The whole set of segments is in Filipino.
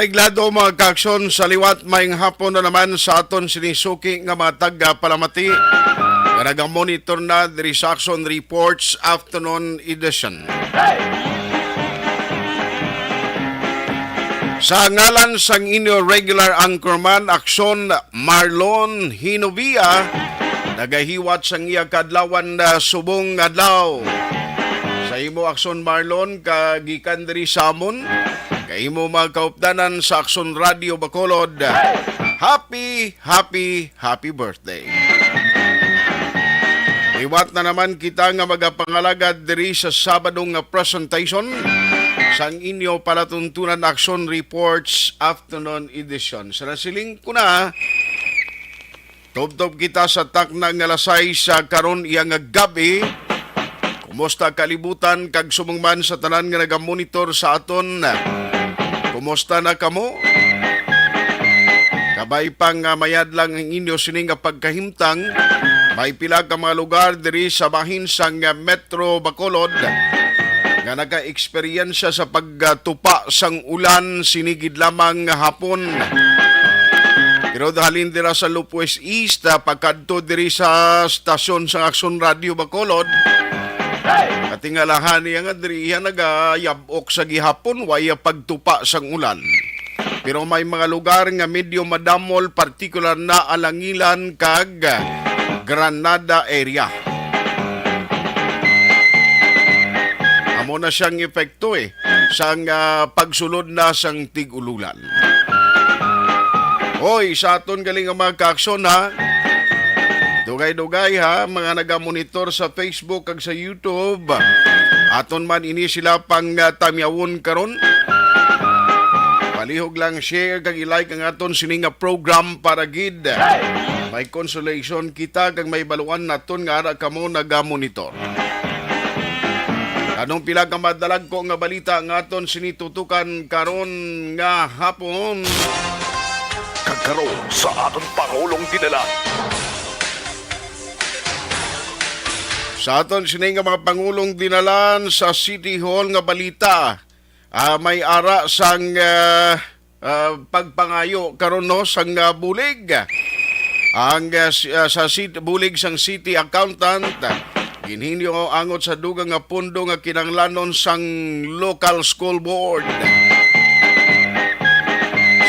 Reglado mga kaaksyon sa liwat maing hapon na naman sa aton sinisuki nga mga taga-palamati. Monitor na diri sa Action Reports Afternoon Edition. Sa ngalan sang inyo regular anchorman Aksyon Marlon Hinovia, nagahiwat sang iya kadlawan na subong adlaw. Sa imo Aksyon Marlon, kagikan diri sa amon, kay imo magkaupdanan sa Aksyon Radio Bacolod. Happy birthday! Iwat na naman kita nga magapangalagad diri sa Sabadong nga presentation sang inyo palatuntunan Action Reports Afternoon Edition. Sa nasiling ko na, tubtob kita sa takna nga lasay sa karon iya nga gabi. Kumusta kalibutan kag sumungman sa tanan nga nagamonitor sa aton? Kumusta na kamo? Kabay pang mayad lang ang inyo sining nga pagkahimtang. May pila ka mga lugar diri sa bahin sang Metro Bacolod nga naka-eksperyensya sa pagtupa sang ulan sinigid lamang hapon. Pero dahalin dira sa Lupwes East, pagkadto diri sa stasyon sang Action Radio Bacolod, katingalahan niya nga diri nagayabok sa gihapon waya pagtupa sang ulan. Pero may mga lugar nga medyo madamol, partikular na Alangilan kag Granada area. Amo na siyang epekto sang pagsulod na sang tig-ululan. Hoy, sa aton galing ang mga kaaksyon ha. Dugay-dugay ha, mga nagamonitor sa Facebook kag sa YouTube. Aton man ini sila pang tamyawon karon. Palihog lang share kag i-like ang aton sining program para gid may consolation kita kag may baluan naton nga ara kamo nagamonitor. Anong pila ka madalag ko nga balita nga aton sinitutukan karon nga hapon? Kagkaroon sa aton Pangulong dinala. Sa aton sining nga mga pangulong dinalan sa City Hall nga balita, may ara sang pagpangayo karon no sang bulig. Ang sa bulig sang city accountant ginhinyo angot sa dugang nga pundo nga kinanglanon sang local school board.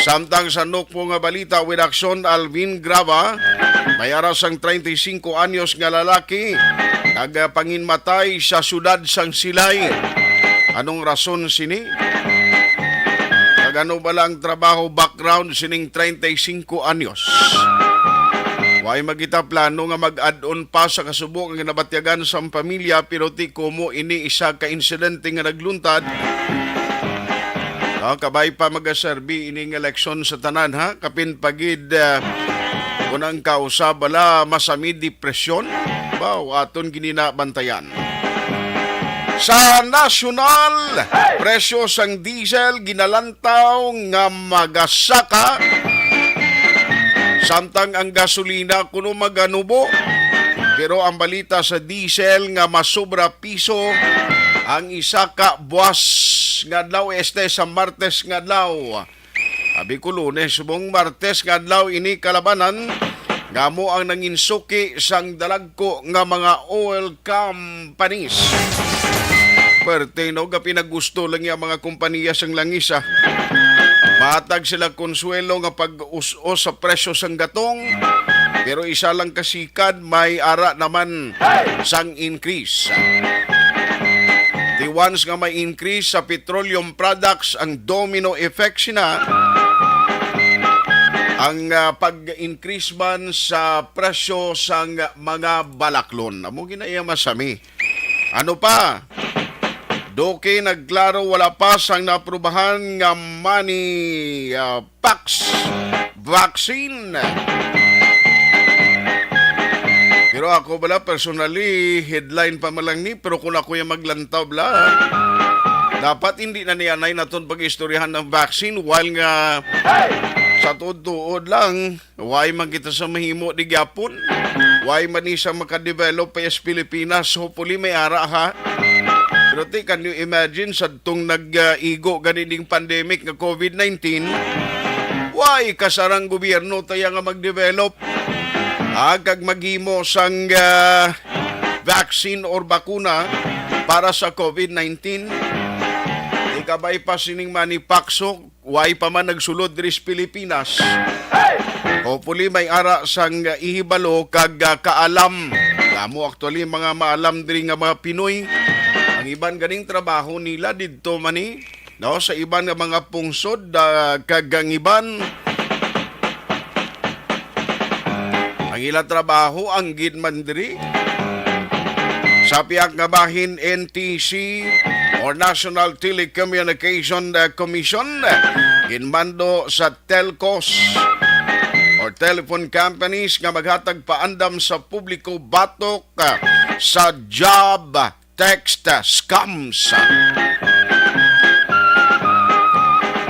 Samtang sa nukpo nga balita with action Alvin Grava, may ara sang 35 anyos nga lalaki nagpanginmatay sa syudad sang Silay. Anong rason sini? Kagano ba lang trabaho background sining 35 anyos? Way magita plano nga mag-add-on pa sa kasubok nga nabatyagan sa pamilya pero ti kumo ini isa ka insidente nga nagluntad. Kabay pa magaserbi ining eleksyon sa tanan ha. Kapin pagid unang kausab bala masami depresyon. Wow, aton gininabantayan. Sa nasyonal, presyo sang diesel ginalantaw nga magasaka. Samtang ang gasolina kuno maganubo. Pero ang balita sa diesel nga masobra piso ang isa ka buwas nga adlaw este sa Martes nga adlaw. Abi ko Lunes subong Martes nga adlaw ini kalabanan ngamo ang nanginsuki sang dalagko nga mga oil companies. Perte no ga pinagusto lang yung mga kompanya sang langisa. Matag sila konsuelo nga pag-us sa presyo sang gatong, pero isa lang kasikad may ara naman sang increase. The ones nga may increase sa petroleum products, ang domino effect sina, ang pag-increase man sa presyo sang mga balaklon. Amo ginaya masami. Ano pa? Doke nagklaro wala pa sang naprubahan nga money packs vaccine. Pero ako bala personally headline pa malang ni pero kung ako yung maglantaw bala dapat hindi na niyanay naton pag-istoryahan ng vaccine while nga sa tuod lang why man kita sa mahimo di gyapon why man isa makadevelop pa sa Pilipinas hopefully may ara ha. Pero can you imagine sa itong nag-igo ganining pandemic nga COVID-19, why kasarang gobyerno tayo nga mag-develop kag maghimo sang vaccine or bakuna para sa COVID-19? Ikabay pa sining manipakso, why pa man nagsulod diri sa Pilipinas. Hopefully may ara sang ihibalo kag kaalam. Kamo actually mga maalam diri nga mga Pinoy. Ang iban ganing trabaho nila didto mani, no, sa iban nga mga pungsod kag ang iban ang ila trabaho ang gid man diri sa piyak nga bahin NTC or National Telecommunication Commission, ginmando sa telcos or telephone companies nga maghatag paandam sa publiko batok sa job text scams.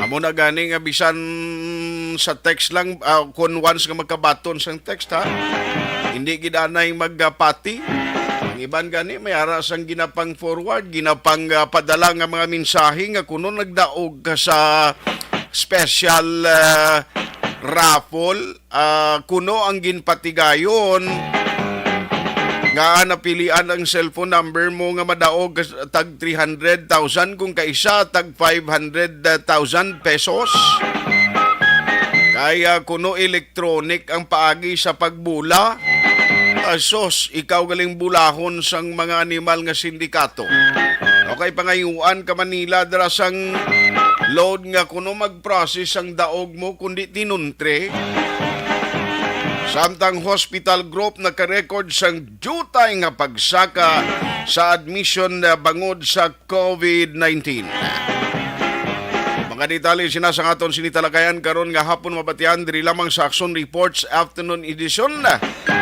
Amo na gani nga bisan sa text lang, kung once nga magkabaton sa text, hindi gidanay magpati. Ang iban gani may ara sang ginapang forward, ginapang padala nga mga mensahe nga kuno nagdaog ka sa special raffle, kuno ang ginpatigayon nga napilian ang cellphone number mo nga madaog tag 300,000 kung kaisa tag 500,000 pesos. Kaya kuno electronic ang paagi sa pagbula. Sos, ikaw galing bulahon sang mga animal nga sindikato. Okay, pangayuan ka Manila, darasang load nga kuno mag-process ang daog mo kundi tinuntre. Samtang hospital group naka-record sang jutay nga pagsaka sa admission na bangod sa COVID-19. Mga detalye sinasang aton sinitalakayan karon nga hapon mabatian diri lamang sa Action Reports Afternoon Edition.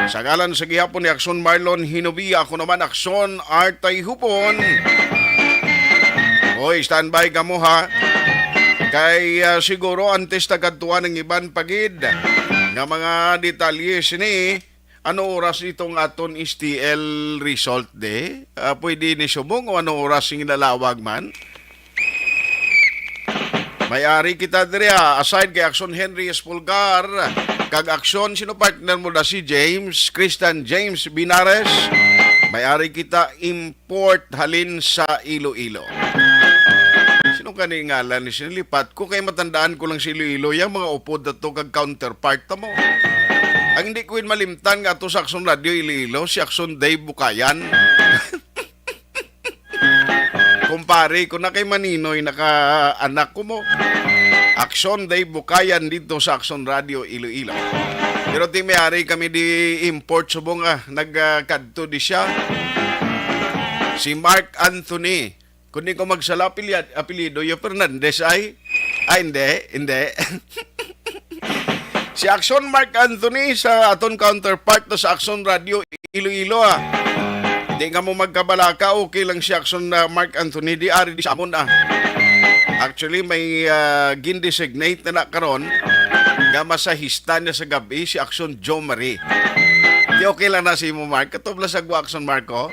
Sa ngalan sa gihapon ni Action Marlon Hinovia, ako naman Action Artay Hupon. Hoy, standby ka mo ha. Kay siguro antes tagaduan ng iban pagid nga mga detalye sini. Ano oras itong aton STL result de? Pwede ni subong o ano oras yung nalawag man? May-ari kita diri aside kay Action Henry Espulgar, kag Action sino partner mo da si James, Christian James Binares. May-ari kita import halin sa Iloilo. Sino kani ngalan ni sinilipat ko kay matandaan ko lang si Iloilo yang mga upod dato kag counterpart ta mo. Ang hindi ko malimtan nga to sa Action Radio Iloilo si Action Dave Bukayan. Kumpare ko na kay Maninoy naka-anak ko mo. Action Dave Bukayan dito sa Action Radio Iloilo. Pero may-ari kami di import subong nagkadto di siya. Si Mark Anthony. Kundi ko magsala apelido yung Fernandez ay hindi. Si Action Mark Anthony sa aton counterpart to sa Action Radio Iloilo Di nga mo magkabalaka, okay lang si Action Mark Anthony, di ari di sa amon Actually, may gin-designate na karon nga masahista niya sa gabi si Action Joe Marie. Di okay lang na si mo Mark, katubla sa Action Marco.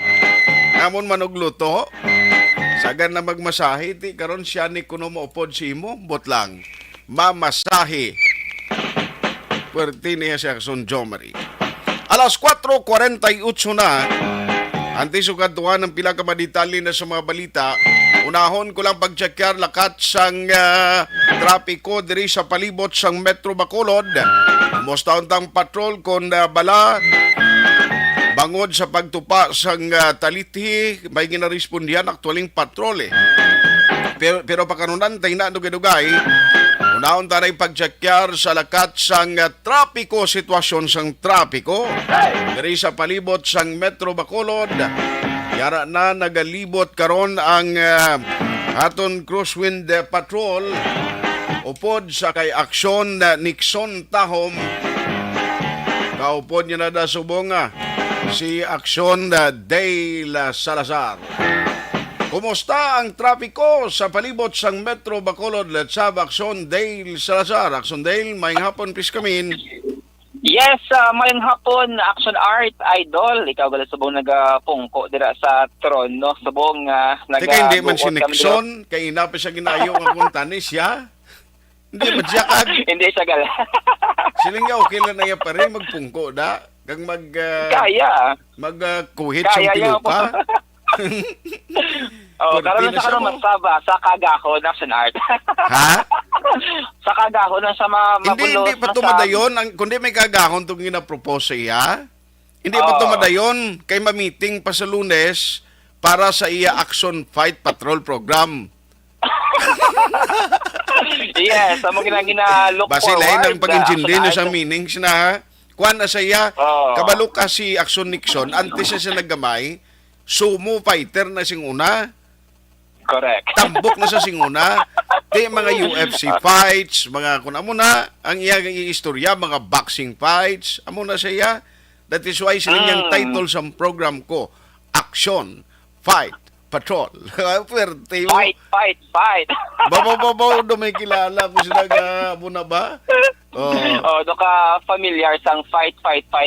Amon manugluto, sagan na magmasahe, di karon siya ni kuno mo upod si mo, bot lang. Mamasahe. Puwerte niya si Action Joe Marie. Alas 4:48 na, antes ukaduhan ng pila ka madetali na sa mga balita, unahon ko lang pagtsakyar lakat sang trapiko diri sa palibot sang Metro Bacolod. Mustaon-tang patrol kon bala bangod sa pagtupa sang taliti, may ginarespondihan aktualing patrol Pero pakanunan tayo na dugay-dugay, unahon tanay pagtsakyar sa lakat sang trapiko, sitwasyon sang trapiko diri sa palibot sang Metro Bacolod. Yara na nagalibot karon ang aton Crosswind Patrol upod sa kay Aksyon Nixon Tahom. Kaupod niya na da subong si Aksyon Dale Salazar. Kumusta ang trapiko sa palibot sang Metro Bacolod? Let's have Aksyon Dale Salazar. Aksyon Dale, maayong hapon, please come in. Yes, mayong hapon, action art, idol. Ikaw gala subong nagapungko dira sa trono. Subong Teka, hindi man si nagabuot kami Nixon, kay ina pa siya ginayo nga kung tanis siya. Hindi man siya kag. dira. Hindi siya gala. Siling nga okay lang na yan pa rin magpungko da. Kag Kaya. magkuhit Kaya sa tilupa. Karon Pwede na sa siya karon mo. masaba sa kagahon action art. Ha? Sa kagahon na sa Hindi pa tumadayon. Kundi may kagahon itong ginapropose iya. Hindi pa Oo. tumadayon. Kay ma-meeting pa sa Lunes para sa iya Action Fight Patrol Program. Yes, amo gina-look Base forward. lain ang pag-intindi action no sa art. meanings na kuan na saya Oo. kabalo ka si Action Nixon antes siya naggamay sumo fighter na sing una Correct. tambok na sa singuna ti mga UFC fights mga kun amo na ang iyang istorya mga boxing fights amo na siya that is why sila niyang title sa program ko Action Fight Patrol. Pwerte. Fight. Babaw do may kilala ko sila ga muna ba? Oh. Do ka familiar sang fight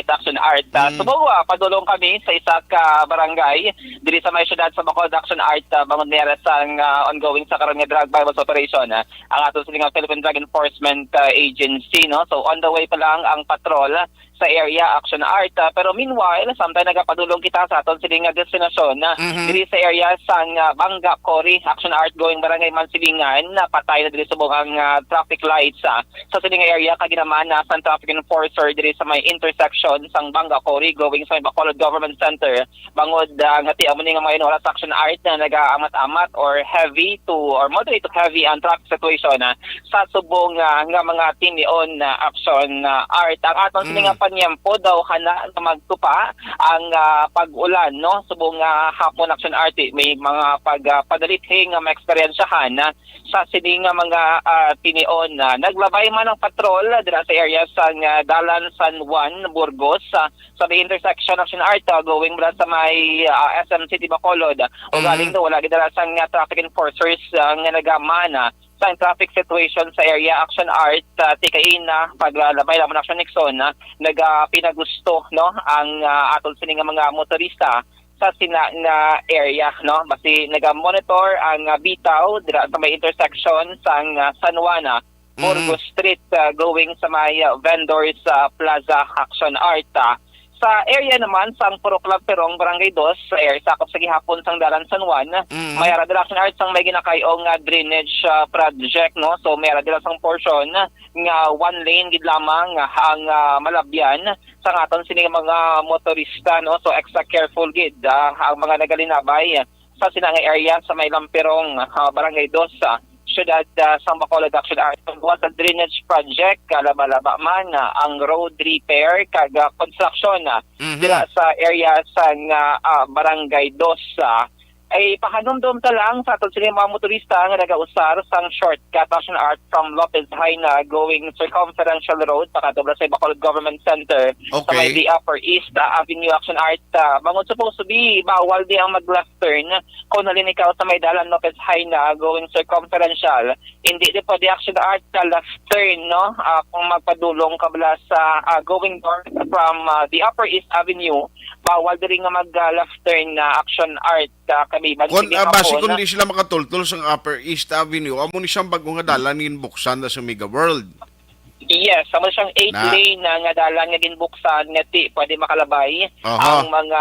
action art. Subo padulong kami sa isa ka barangay diri sa may syudad sa Bacolod Action Art bangon nera sang ongoing sa karon nga drug violence operation. Ang ato siling Philippine Drug Enforcement Agency no. So on the way pa lang ang patrol sa area action art pero meanwhile samtang nagapadulong kita sa aton siling nga destinasyon diri sa area sang Bangga Cory action art going barangay Mansilingan patay na diri subong ang traffic lights sa siling nga area kaginaman na sa traffic enforcer diri sa may intersection sang Bangga Cory going sa Bacolod Government Center bangod nga ti amo ni nga mga oras action art na nagaamat-amat or heavy to or moderate to heavy ang traffic situation sa subong nga mga tinion na action art ang aton siling nga panyempo daw kana na magtupa ang pag-ulan no subong hapon action art may mga pagpadalithing nga maeksperiensyahan sa sining nga mga tinion naglabay man ang patrol dira sa area sa Dalan San Juan Burgos sa may intersection action art going mula sa may SM City Bacolod o galing do wala gidala sang traffic enforcers nga nagamana sa traffic situation sa area action art tikain na paglalabay lamang action Nixon nagapinagusto no ang atol sining nga mga motorista sa sina nga area no basi naga-monitor ang bitaw dira sa may intersection sang San Juan Burgos Street going sa may vendors Plaza Action Art sa area naman sang Purok Perong Barangay 2 sa area sakop sa gihapon sang Dalan San Juan may radar action art sang may ginakayong drainage project no so may radar sang portion nga one lane gid lamang ang malabyan sa aton sini mga motorista no so extra careful gid ang mga nagalinabay sa sinang area sa may Lamperong Barangay 2 syudad sa Bacolod Action Art tungkol sa drainage project kalaba-laba man ang road repair kag construction dira sa area sa Barangay 2 ay pahanumdum ta lang sa aton sila mga motorista nga nagausar sang shortcut action art from Lopez High na going circumferential road pakadobra sa Bacolod Government Center sa may the Upper East Avenue action art bangon supposed to be bawal di ang mag-left turn kung nalin ikaw sa may dalan Lopez High na going circumferential hindi di pa di action art left turn no kung magpadulong kabla sa going north from the Upper East Avenue bawal diri nga mag-left turn na action art kami Kung basi kung di sila makatultol sa Upper East Avenue, amo ni siyang bagong nga dalan ginbuksan na sa Mega World. Yes, amo siyang 8 lane nga dalan nga ginbuksan nga ti pwede makalabay ang mga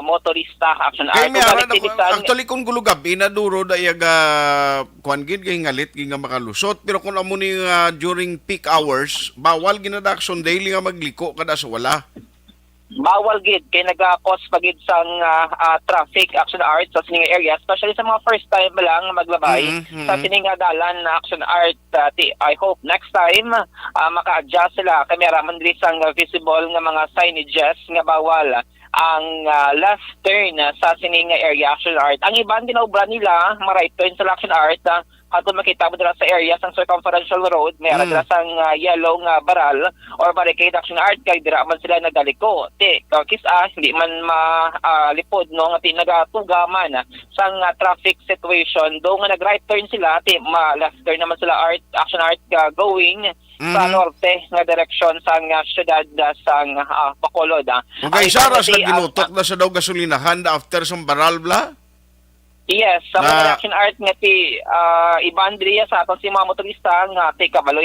motorista action art. Actually kung gulugabi na duro da yaga kuan gid kay ngalit gid nga makalusot pero kung amo ni during peak hours, bawal ginadaction daily nga magliko kada sa wala. Bawal gid kay naga-cause pagid sang traffic action art sa sining area especially sa mga first time lang maglabay sa sining dalan na action art I hope next time maka-adjust sila kay meron diri sang visible nga mga signages nga bawal ang left turn sa sining area action art ang iban ginaubra nila ma-right turn sa action art ato makita mo dira sa area sang circumferential road may dira sang yellow nga baral or barricade action art kay dira man sila nagaliko hindi man malipod no nga tinagatugaman sang traffic situation do nga nag right turn sila ma left turn naman sila action art going sa norte nga direksyon sang syudad sang Bacolod. Okay, Ang saras ibang na ginutok na sa daw gasolinahan after sa baral bla? Yes, sa Na- mga reaction art nga ti ibandriya sa aton si mga motorista nga ti kabalo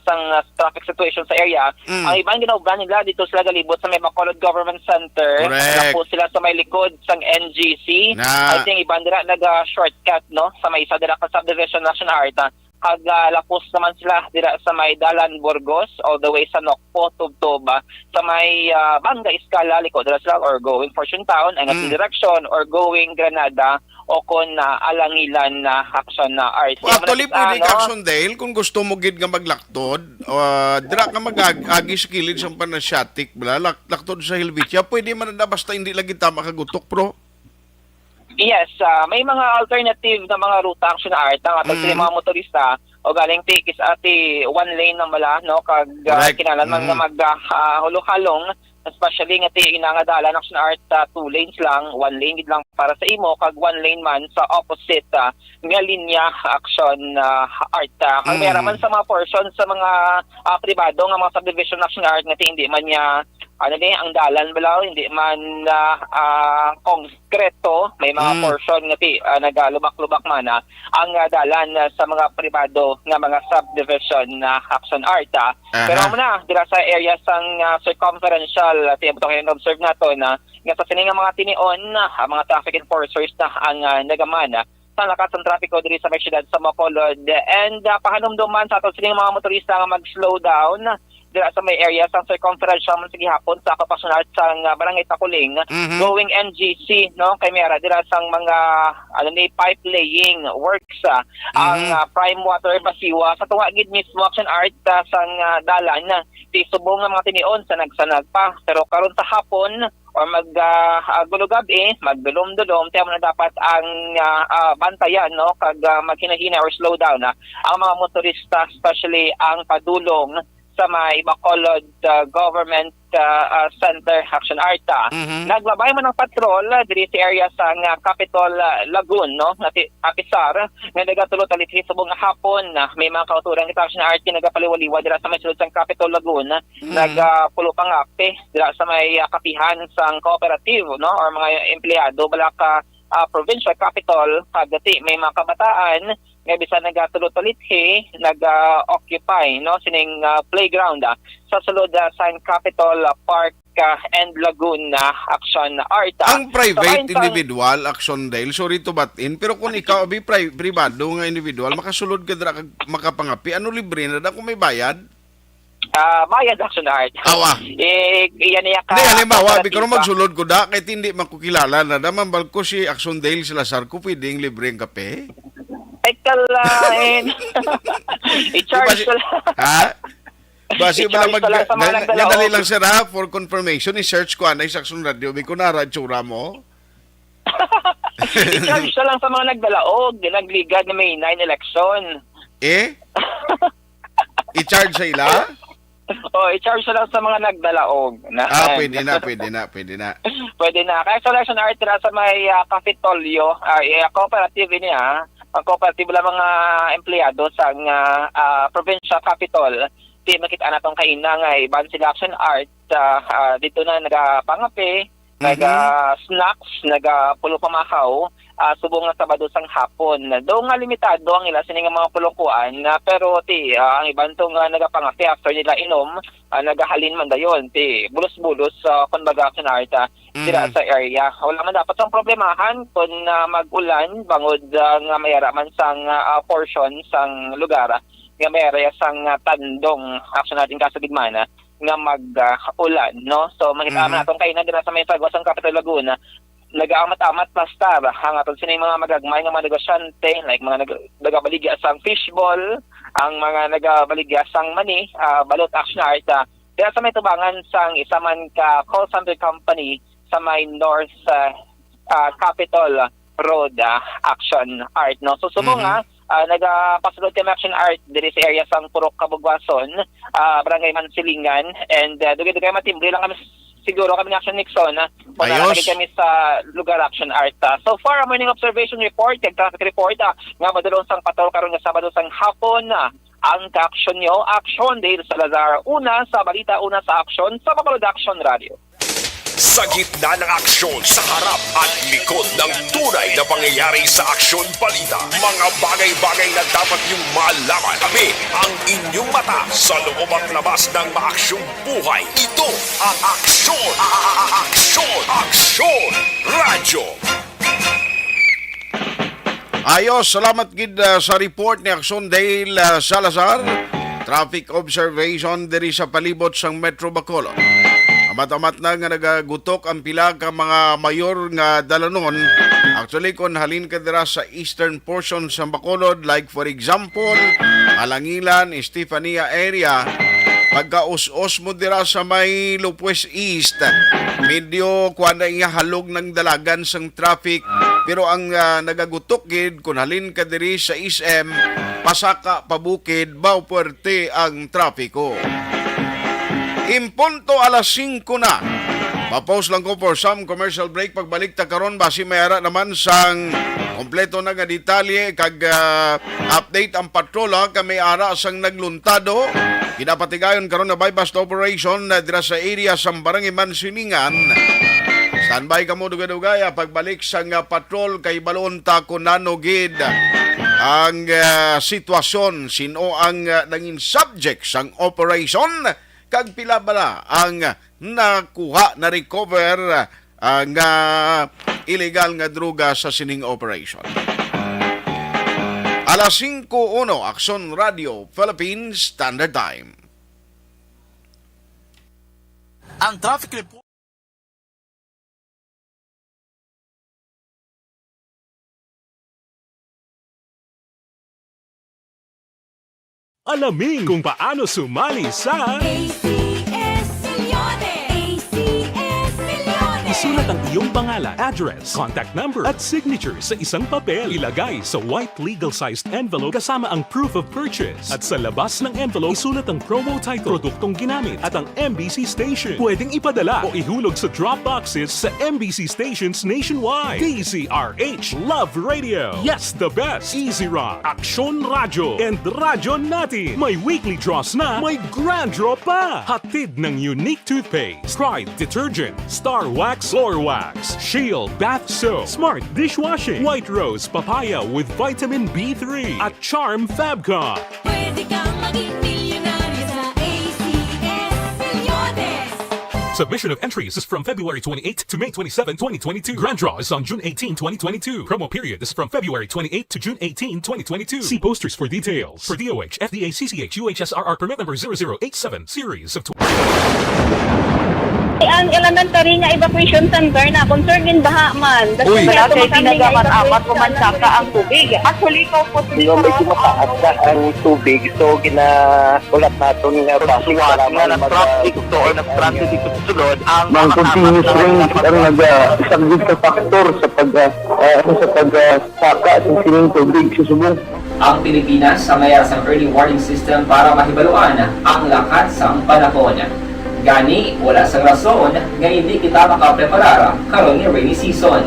sang traffic situation sa area. Ang ibang ginawgan nila dito sila galibot sa may Bacolod Government Center. Correct. Tapos sila sa may likod sang NGC. Na- I think ibandira naga-shortcut no sa may isa dira ka subdivision National Art. Kag lapos naman sila dira sa may Dalan Burgos all the way sa Nokpo Tubtob sa may Banga Escala likod dira sila or going Fortune Town ang direction or going Granada o kon Alangilan na action na art. Actually, pwede ka action dahil kung gusto mo gid nga maglaktod, dira ka mag-agi sa kilid sa Panasiatic, bala, laktod sa Helvetia, pwede man na basta hindi lagi tama kagutok, pro. Yes, may mga alternative na mga ruta action art ang atong mga motorista o galing ti is ati one lane na mala no kag kinahanglan man nga maghulong-halong especially nga ti inangadalan action art 2 lanes lang, 1 lane gid lang para sa imo kag 1 lane man sa opposite nga linya action art. Kag mayroon man sa mga portion sa mga pribado nga mga subdivision action art nga ti hindi man niya ang dalan balaw hindi man konkreto may mga portion nga ti nagalubak-lubak man ang dalan sa mga pribado nga mga subdivision na action art. Pero muna dira sa area sang circumferential tiempo kayo na-observe nato na nga sa sining mga tinion mga traffic enforcers na ang nagamana sa lakas ng trapiko diri sa may syudad sa Bacolod and pahanumduman sa ato sining mga motorista nga mag-slow down dira sa may area sang circumferential man sige hapon sa kapasyonal sang Barangay Takuling going NGC no kay mera dira sang mga pipe laying works ang prime water basiwa sa tuwa gid mismo action art sang dalan ti subong nga mga tinion sa nagsanag pa pero karon sa hapon or maggulugabi magdulom-dulom tayo na dapat ang bantayan no kag maghinahina or slow down ang mga motorista especially ang padulong sa may Bacolod Government Center Action Art. Naglabay man ng patrol diri sa area sa Capitol Lagoon no nati Apisar nga nagatulot alitri subong hapon may mga kauturan kita Action Art nagapaliwaliwa dira sa may sulod sang Capitol Lagoon nagpulo pangape dira sa may kapihan sang cooperative no or mga empleyado bala ka provincial capital kagati may mga kabataan nga bisan nagatulot-ulithi nag-occupy no sining playground sa sulod sa Capitol Park and Lagoon Action Art. Ang private individual action dahil sorry to butt in pero kung ikaw abi privado nga individual makasulod ka dira kag makapangapi ano libre na da kung may bayad? Bayad action art. Awa. Iyan niya ka. Hindi, halimbawa, bigro magsulod ko da, kahit hindi makukilala na naman, ko si Action Dale sila Sarko, pwedeng libre ang kape? Ay, kalain. I-charge ko lang. Ha? Basi ba lang I-charge ko lang sa mga nagdala. nadali lang sir ha, for confirmation, i-search ko anay sa Action Radio, may kunara, tsura mo. I-charge ko lang sa mga nagdalaog, nagligad na may 9 election. I-charge sa ila? I-charge ko lang sa mga nagdalaog. Pwede na. Pwede na. Kaya sa election art na sa may Capitolio, cooperative niya, ang cooperative lang mga empleyado sa provincial capital. Di makita na itong kaina nga iban sila action art dito na nagapangape, naga-snacks, nagapulo pamakaw, subong nga Sabado sang hapon. Do nga limitado ang ila sining mga pulungkuan pero ang iban tong nagapangapi after nila inom nagahalin man dayon bulos-bulos kumbaga action art dira sa area. Wala man dapat ang problemahan kung mag-ulan bangod nga mayara man sang portion sang lugar nga mayara sang tandong action natin kasagigmana nga mag-ulan no. So makita man natong kaina dira sa may sagwas sang Capitol Laguna nag-aamat-amat basta ang aton sinay mga magagmay nga mga negosyante like mga nagabaligya sang fishball ang mga nagabaligya sang mani balot action art dira sa may tubangan sang isa man ka call center company sa may North Capitol Road action art no so sumo nga nagapasulod kami action art diri sa area sang Purok Kabugwason Barangay Mansilingan and dugay-dugay matimbre lang kami siguro kami ng Action Nixon kung nalagay kami sa lugar action art. So far, morning observation report, traffic report, nga madulong sang patrol karon nga Sabado sang hapon, ang ka-aksyon nyo. Aksyon Dale Salazar, una sa balita, una sa aksyon sa Bacolod Action Radio. Sa gitna ng aksyon, sa harap at likod ng tunay na pangyayari sa aksyon balita. Mga bagay-bagay na dapat niyong malaman. Kami ang inyong mata sa loob at labas ng maaksyong buhay. Ito ang Aksyon! Aksyon! Aksyon! Radyo! Ayos, salamat gid sa report ni Aksyon Dale Salazar. Traffic observation diri sa palibot sang Metro Bacolod. Amat-amat na nga nagagutok ang pila ka mga mayor nga dalanon. Actually, kung halin ka dira sa eastern portion sa Bacolod, like for example, Alangilan, Estefania area, pagka-us-us mo dira sa may Lopez East, medyo kuwan na iya halog ng dalagan sang traffic. Pero ang nagagutok gid kung halin ka diri sa SM, pasaka pabukid, baw puwerte ang trapiko. Impunto alas 5 na. Mapause lang ko for some commercial break. Pagbalik ta karon basi mayara naman sang kompleto na nga detalye kag update ang patrola kami ara sang nagluntado. Kinapatigayon karon na bypass operation dira sa area sang Barangay Mansiningan. Standby ka mo duga-dugaya pagbalik sang patrol kay balon ta kunano gid ang sitwasyon, sino ang nangin subject sang operation kag pila bala ang nakuha na recover nga illegal nga droga sa sining operation. Alas 5:01 Aksyon Radio Philippines Standard Time. Ang traffic report. Alamin kung paano sumali sa ACS Millones! ACS Millones! isulat ang iyong pangalan, address, contact number at signature sa isang papel. Ilagay sa white legal-sized envelope kasama ang proof of purchase. At sa labas ng envelope, isulat ang promo title, produktong ginamit at ang MBC station. Pwedeng ipadala o ihulog sa drop boxes sa MBC stations nationwide. DZRH Love Radio. Yes, the best. Easy Rock, Aksyon Radyo, and Radyo Natin. May weekly draws na, may grand draw pa. Hatid ng unique toothpaste, Pride Detergent, Star Wax Floor Wax, Shield Bath Soap, Smart Dishwashing, White Rose Papaya with Vitamin B3, at Charm Fabcon. Pwede kang maging milyonaryo sa ACS Millones! Submission of entries is from February 28 to May 27, 2022. Grand draw is on June 18, 2022. Promo period is from February 28 to June 18, 2022. See posters for details. For DOH, FDA, CCH, UHSRR permit number 0087, series of Ang elementary nga evacuation center na concern din baha man. Uy, kasi pinagamat-amat pumansaka ang tubig. Actually, ko po medyo mataas na ang tubig. So, ginaulat natin nga pasuwat nga nag-traffic to or nag-transit dito sa sulod ang mga continuous rain ang nag-isang sa factor sa pagsaka at sining tubig sa subong. Ang Pilipinas sa mayroon ng early warning system para mahibaluan ang lakas ng panahon. Gani, wala sang rason nga hindi kita makapreparar karon ni rainy season.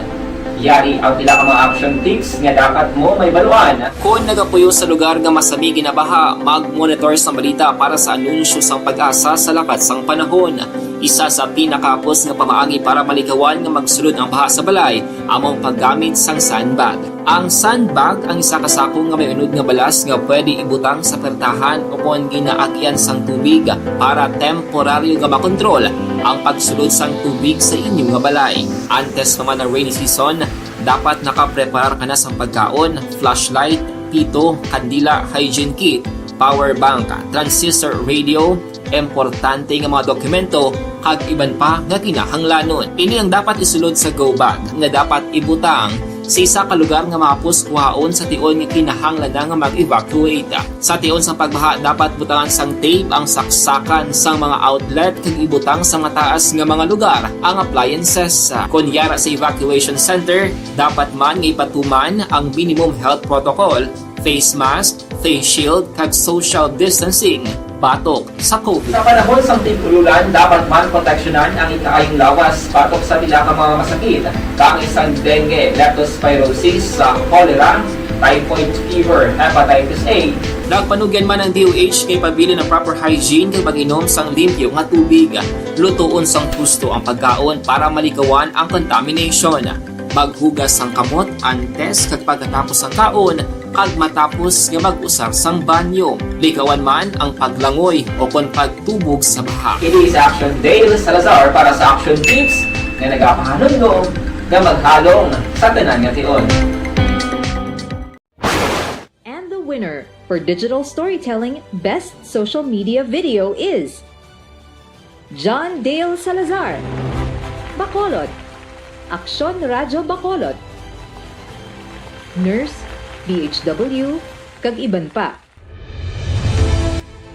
Yari ang pila ka mga action tips nga dapat mo may baluan. Kung nagapuyo sa lugar nga masami ginabaha, mag-monitor sa balita para sa anunsyo sang pag-asa sa lakas sang panahon. Isa sa pinakapos nga pamaagi para maligawan nga magsulod ang baha sa balay, among paggamit sang sandbag. Ang sandbag ang isa kasakong nga may unod nga balas nga pwede ibutang sa pertahan upon ginaagyan sang tubig para temporaryo nga makontrol ang pagsulod sang tubig sa inyong nga balay. Antes naman ng rainy season, dapat nakapreparar ka na sang pagkaon, flashlight, pito, kandila, hygiene kit, power bank, transistor radio, importante nga mga dokumento kag iban pa nga kinahanglanon. Ini ang dapat isulod sa go bag nga dapat ibutang sa isa ka lugar nga mapus kuhaon sa tion nga kinahanglan nga mag-evacuate. Sa tion sa pagbaha dapat butangan sang tape ang saksakan sang mga outlet kag ibutang sa mataas nga mga lugar ang appliances. Kunyara sa evacuation center, dapat man nga ipatuman ang minimum health protocol, face mask, face shield kag social distancing. Batok sa COVID. Sa panahon sa tigululan, dapat man proteksyonan ang ikaayong lawas batok sa pila ka mga masakit. Kang isang dengue, leptospirosis, cholera, typhoid fever, hepatitis A. Nagpanugyan man ng DOH kay pabili ng proper hygiene kay pag-inom sang limpyo nga tubig. Lutuon sang gusto ang pagkaon para malikawan ang contamination. Maghugas sang kamot antes kag pagkatapos ang kaon kag matapos nga mag-usar sang banyo. Likawan man ang paglangoy o kon pagtubog sa baha. It is Action Dale Salazar para sa Action Tips nga nagapahanong nga maghalong sa tanan nga tion. And the winner for Digital Storytelling Best Social Media Video is John Dale Salazar, Bacolod, Aksyon Radyo Bacolod, Nurse, DHW, kag iban pa.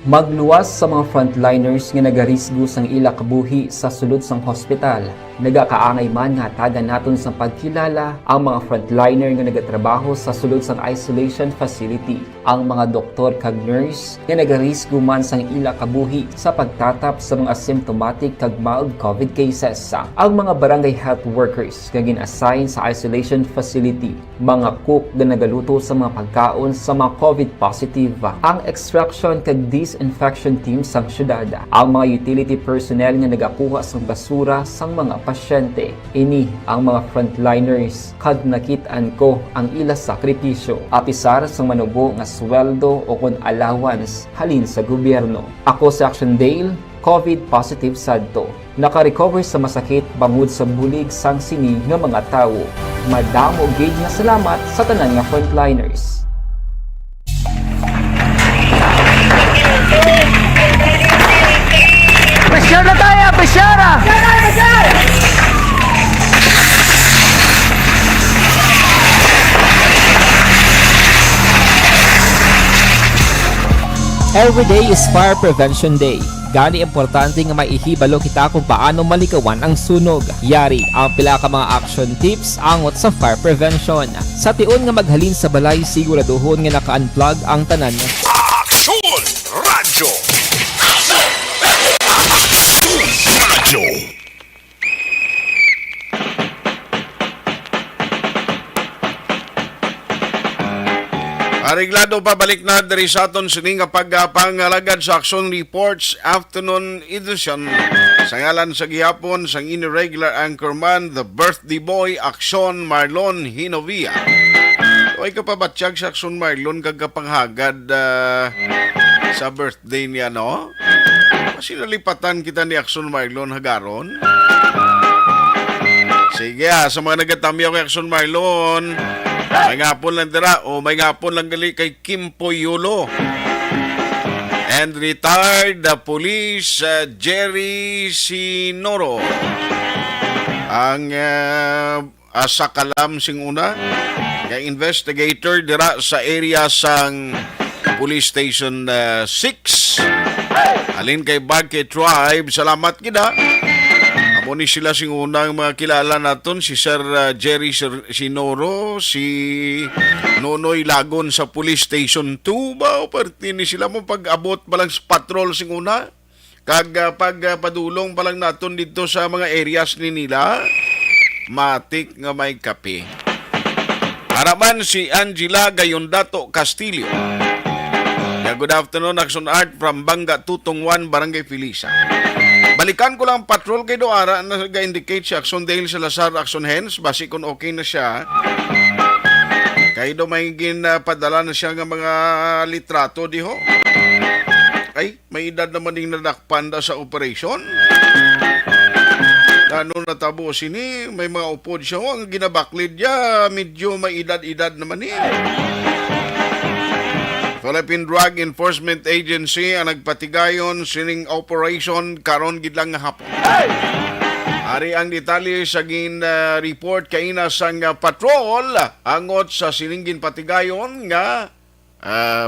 Magluwas sa mga frontliners nga nagarisgo sang ila kabuhi sa sulod sang hospital. Nagakaangay man nga tagan naton sa pagkilala ang mga frontliner nga nagatrabaho sa sulod sang isolation facility. Ang mga doktor kag nurse nga nagarisgo man sang ila kabuhi sa pagtatap sa mga asymptomatic kag mild COVID cases. Ang mga barangay health workers nga gin-assign sa isolation facility, mga cook nga nagaluto sa mga pagkaon sa mga COVID positive, ang extraction kag disinfection team sang syudad, ang mga utility personnel nga nagakuha sang basura sang mga pasyente. Ini ang mga frontliners kag nakitaan ko ang ila sakripisyo apisar sang manubo nga sweldo o kon allowance halin sa gobyerno. Ako si Action Dale, COVID positive sadto. Naka-recover sa masakit bangod sa bulig sang sini nga mga tawo. Madamo gid nga salamat sa tanan nga frontliners. Pressure na tayo! Pressure! Every day is Fire Prevention Day. Gani importante nga maihibalo kita kung paano malikawan ang sunog. Yari ang pila ka mga action tips angot sa fire prevention. Sa tion nga maghalin sa balay, siguraduhon nga naka-unplug ang tanan. Aksyon Radyo! Radyo! Areglado pabalik na diri sa aton sining nga pagpangalagad sa Action Reports Afternoon Edition. Sa ngalan sa gihapon sang irregular anchorman, the birthday boy Action Marlon Hinovia. Ay ka pa batsyag sa Action Marlon kagapanghagad sa birthday niya, no? Kasi nalipatan kita ni Action Marlon hagaron. Sige sa mga nagatamyaw kay Action Marlon, may ngapon lang dira o may ngapon lang gali kay Kim Poyulo. And retired police Jerry Sinoro. Ang asakalam sing una kay investigator dira sa area sang Police Station 6. Alin kay Bagke Tribe, salamat kita. Amo ni sila sing unang mga kilala naton, si Sir Jerry Sinoro, si Nonoy Lagon sa Police Station 2 ba o parte ni sila mo pag-abot pa lang sa patrol sing una kag pagpadulong pa lang naton dito sa mga areas ni nila matik nga may kape. Haraman si Angela Gayondato Castillo. Good afternoon, Action Art from Banga Tutong 1, Barangay Filisa. Balikan ko lang patrol kay Doara na nag-indicate si Action Dale Salazar, Action Hens, basi kung okay na siya. Kay do may ginpadala na siya ng mga litrato, di ho? Ay, may edad naman yung nadakpanda sa operation. Ano natabo sini, may mga upod siya, ang ginabaklid niya, medyo may edad-edad naman eh. Philippine Drug Enforcement Agency ang nagpatigayon sining operation karon gid lang nga hapon. Ari ang detalye sa gin report kaina sang patrol angot sa siningin patigayon nga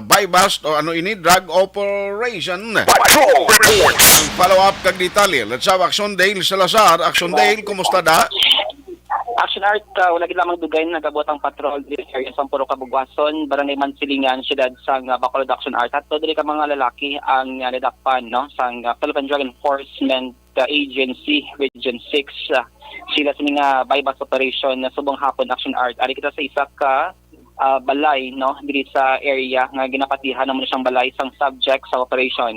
by bust o ano ini drug operation. Patrol Report! Ang follow up kag detalye. Let's have Action Dale Salazar. Action Dale, kumusta da? Action Art, wala gid lamang dugay nagabot ang patrol diri sa area sa Puro Kabugwason, Barangay Mansilingan, siyudad sang Bacolod. Action Art at diri ka mga lalaki ang nadakpan no sang Philippine Drug Enforcement Agency Region 6. Sila sa mga bypass operation na subong hapon. Action Art, ari kita sa isa ka balay no diri sa area nga ginapatihan naman siyang balay sang subject sa operation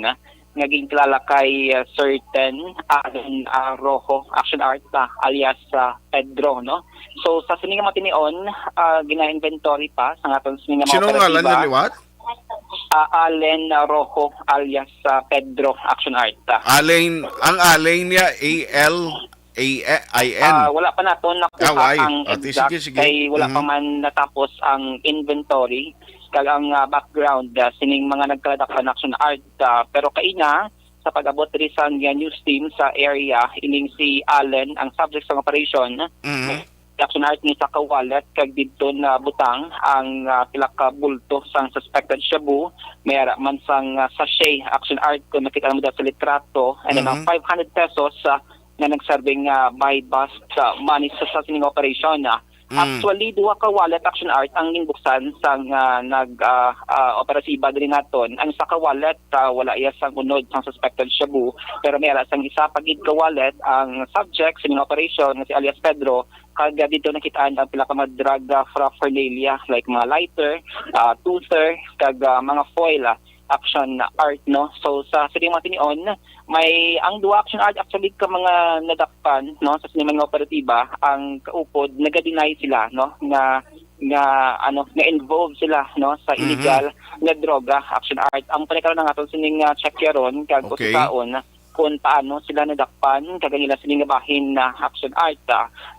nga ginkilala kay certain Alan Rojo Action Art alias Pedro no. So sa sining nga matinion gina-inventory pa sa aton sining nga Sino nga lan niya liwat? Allen Rojo alias Pedro Action Art. Ang Alain niya ALAIN. Wala pa naton nakuha ang exact sige. kay wala pa man natapos ang inventory kag ang background sining mga nagkadakpan action art pero kaina sa pag-abot diri sa news team sa area ining si Allen ang subject sa operation action art ni sa wallet kag didto na butang ang pila ka bulto sang suspected shabu mayara man sang sachet action art kung makita mo sa litrato and then 500 pesos na nagsarbing by bust money sa sining operation. Actually, duha ka wallet action art ang ginbuksan sang operasiba diri naton. Ang isa ka wallet wala iya sang unod sang suspected shabu pero may sang isa pagid ka wallet ang subject sining operation nga si alias Pedro kag dito nakitaan ang pila ka mga drug paraphernalia like mga lighter, toother kag mga foil action art no. So sa sining matinion may ang duha action art actually ka mga nadakpan no sa sining mga operatiba ang kaupod naga-deny sila no nga involved sila no sa illegal na droga action art. Ang panikaron nga aton sining check yaron kag usaon kung paano sila nadakpan kaganila sining bahin na action art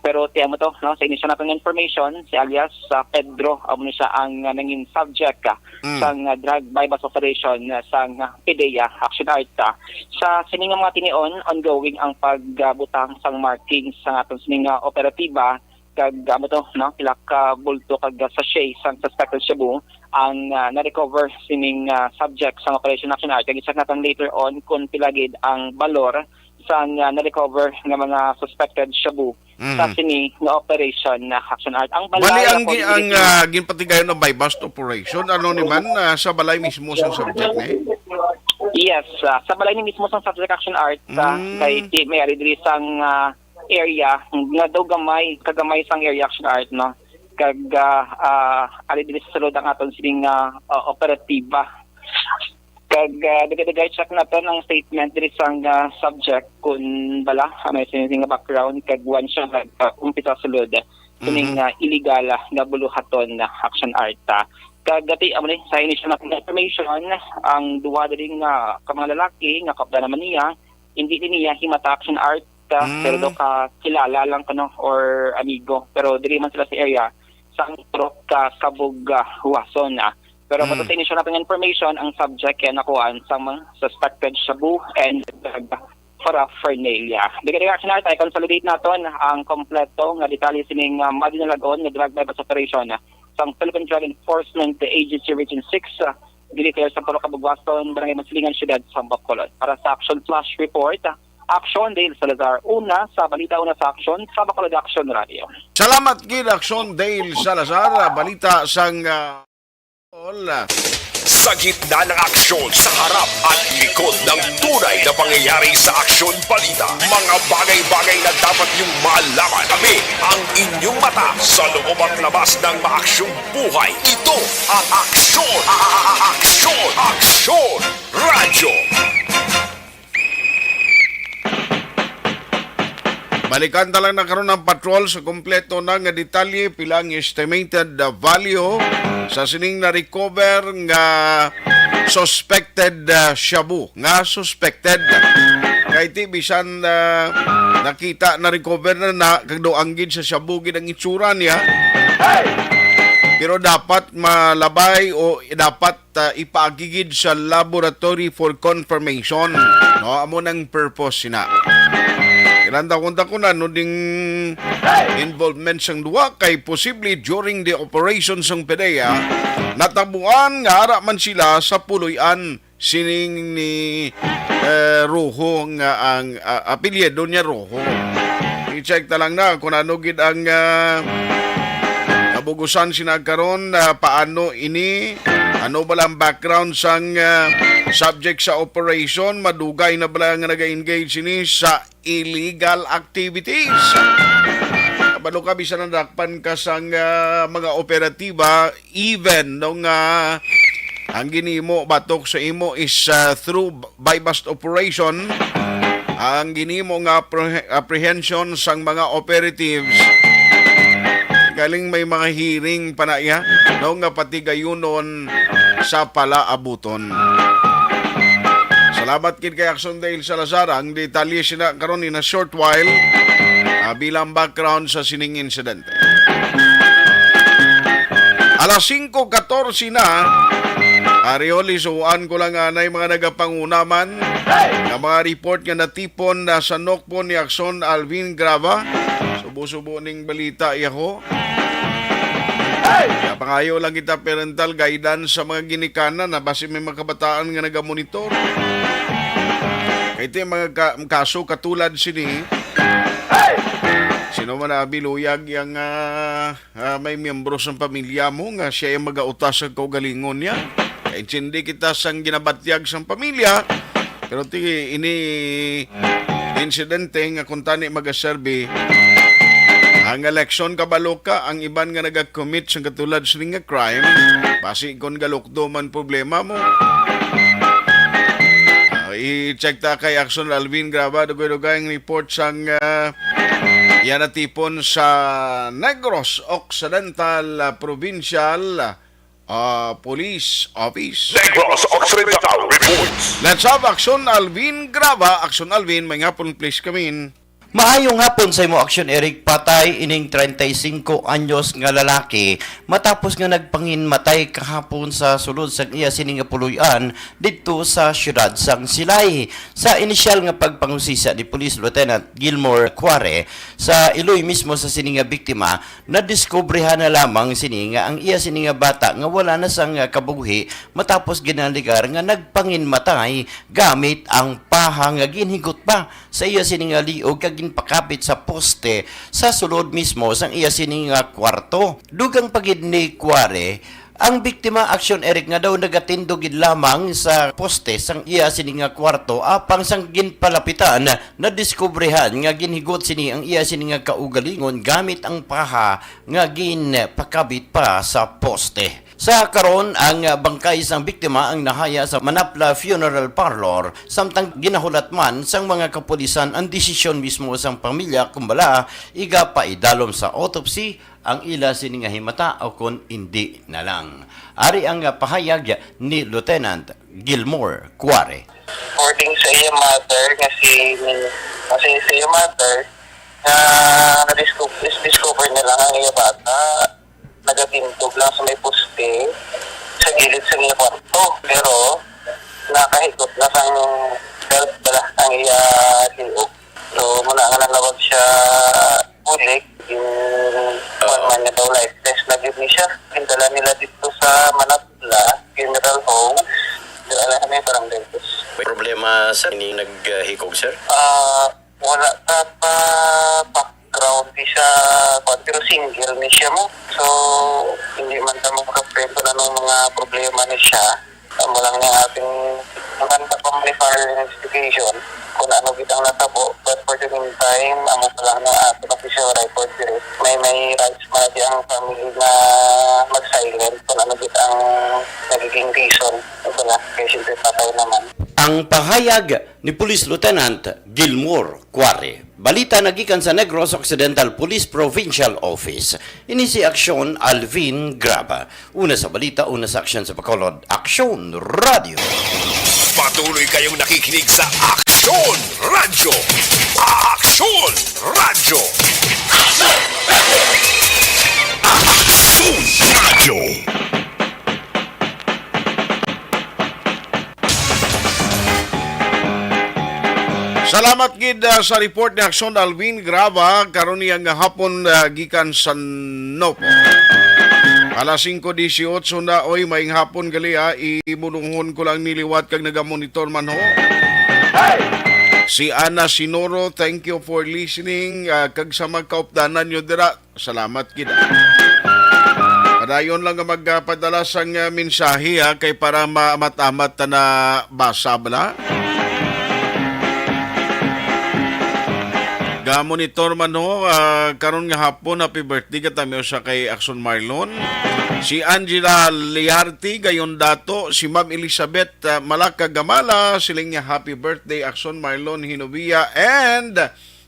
pero tiyan mo to no sa initial natin information si alias Pedro amo siya ang nanging subject sang drug bypass operation sang PDEA action art sa sining mga tinion ongoing ang pagbutang sang markings sa aton sining operatiba kag amo to no pila ka bulto kag sachet sang suspected shabu ang na-recover sining subject sa operation action art kag isa natang later on kung pilagid ang balor sa na-recover nga mga suspected shabu sa sini nga operation na action art ang balay bali ang ginpatigayon ng by bust operation ano ni man sa balay mismo sa subject ni yes sa balay ni mismo sa subject action art kay may ari diri sang area nga daw kagamay sang area action art no kag ali diri sa sulod ang aton sining operatiba kag dagdag check naton ang statement diri sang subject kun bala may sining background kag one siya umpisa sulod sining illegal nga buluhaton na action art kag dati amo ni sa initial na information ang duha diri nga ka mga lalaki nga kapda naman niya hindi niya himata action art pero do ka kilala lang kano or amigo pero diri man sila sa area sang trok ka kabog huwason pero sa initial natin information ang subject kaya nakuhaan sa mga suspected shabu and paraphernalia. Bigay action art ay consolidate naton ang kompleto nga detalye sining madinalagon nga drug bypass operation sang Philippine Drug Enforcement Agency Region 6 dili sa Palo Kabugwason Barangay Masilingan Syudad sa Bacolod. Para sa Action Flash Report Action Dale Salazar una sa balita una sa Action sa Bacolod Action Radio. Salamat gid Action Dale Salazar balita sang sa gitna ng aksyon sa harap at likod ng tunay na pangyayari sa Aksyon Balita. Mga bagay-bagay na dapat niyong malaman. Kami ang inyong mata sa loob at labas ng maaksyong buhay. Ito ang Aksyon! Aksyon! Aksyon! Radyo! Balikan talang nagkaroon ng patrol sa kompleto na nga detalye pilang estimated value sa sining na-recover nga suspected shabu. Nga suspected. Kaya iti bisan nakita na-recover na kagdoanggid sa shabu gid ang itsura niya. Pero dapat malabay o dapat ipaagigid sa laboratory for confirmation. No, amo nang purpose sina. Ilanda ko na no ding involvement sang duwa kay posible during the operation sang PDEA natabuan nga ara man sila sa puloy-an sining ni Rojo nga ang apelyido niya Rojo. I-check ta lang na kung ano gid ang nabugusan sinagkaron paano ini ano ba lang background sang subject sa operation madugay na bala nga naga-engage ini sa illegal activities. kabalo ka bisan nadakpan ka sang mga operatiba even nung ang ginimo batok sa imo is through by bust operation. Ang ginimo nga apprehension sang mga operatives galing may mga hearing pa na iya no nga pati gayunon sa palaabuton. Salamat kid kay Action Dale Salazar. Ang detalye sina karon in a short while bilang background sa sining incident. Alas 5:14 na Arioli, suwaan ko lang anay mga nagapangunaman na mga report nga natipon na sa nokpon ni Akson Alvin Grava. Subo-subo ning balita iyaho. Pangayo lang kita parental guidance sa mga ginikanan na base may mga kabataan nga nagamonitor. Kaya ito yung mga kaso katulad sini. Sino man biluyag yung may miyembro sa pamilya mo nga siya yung mag-autas sa kaugalingon niya. Hindi kita sang ginabatyag sa pamilya pero ini insidente nga kung tani mag-aserbi ang eleksyon kabalo ka ang iban nga nag-commit sa katulad sa nga crime basi kung galukdo man problema mo. I-check ta kay Action Alvin Grava dugay-dugay ang report sang yan natipon sa Negros Occidental Provincial Police Office. Negros Occidental reports. Let's have Action Alvin Grava. Action Alvin, may ngapon please come Maayong hapon sa imo Action Eric. Patay ining 35 anyos nga lalaki matapos nga nagpanginmatay kahapon sa sulod sa iya sining nga puluyan didto sa syudad sang Silay. Sa inisyal nga pagpangusisa ni Police Lieutenant Gilmore Cuare sa iloy mismo sa sining nga biktima, nadiskobrehan na lamang sini nga ang iya sining nga bata nga wala na sang kabuhi matapos ginaligar nga nagpanginmatay gamit ang paha nga ginhigot pa sa iya sining nga liog kag pakapit sa poste sa sulod mismo sang iya sining nga kwarto. Dugang pagid ni Cuare, ang biktima Action Eric nga daw nagatindog gid lamang sa poste sang iya sining nga kwarto apang sang ginpalapitan na diskubrehan nga ginhigot sini ang iya sining nga kaugalingon gamit ang paha nga ginpakabit pa sa poste. Sa karon ang bangkay sang biktima ang nahaya sa Manapla Funeral Parlor samtang ginahulat man sang mga kapulisan ang desisyon mismo sang pamilya kung bala iga pa idalom sa autopsy ang ila sini nga himata o kung hindi na lang. Ari ang pahayag ni Lieutenant Gilmore Cuare. According sa iya mother kasi sa iya mother na-discover na lang ang iya bata nagatintog lang sa may poste sa gilid sa iya kwarto pero nakahigot na sang belt pala ang iya liog. So muna nga nalawag siya ulit yung man niya daw life test na gid ni siya. Pindala nila dito sa Manapla Funeral Home. Dala kami parang dentist. May problema sa ini naghikog sir? Wala pa background di siya pero single ni siya mo. So hindi man ta makaprento na ng mga problema ni siya. Amo lang ng ating maganda pang referral investigation kung ano bitang natabo, but for the meantime amo pa lang na ating official report dire may rights pa di ang family na mag-silent kung ano bitang nagiging reason wala kasi siyempre patay naman. Ang pahayag ni Police Lieutenant Gilmore Cuare. Balita nagikan sa Negros Occidental Police Provincial Office. Ini si Action Alvin Grava. Una sa balita, una sa aksyon sa Bacolod. Action Radio. Patuloy kayong nakikinig sa Action Radio. Action Radio. Action Radio. Salamat gid sa report ni Action Alvin Grava karon niyang hapon gikan sa Nopo. Alas 5:18 na oy maing hapon gali imulunghon ko lang niliwat kag nagamonitor man ho. Si Ana Sinoro, thank you for listening kag sa magkaupdanan nyo dira. Salamat gid. Padayon lang nga magpadala sang mensahe kay para maamat-amat na basa bala. Ga-monitor man ho, karon nga hapon, happy birthday katami sa kay Axon Marlon. Si Angela Liarti, gayon dato. Si Ma'am Elizabeth Malaka Gamala, siling nga happy birthday, Axon Marlon Hinubia. And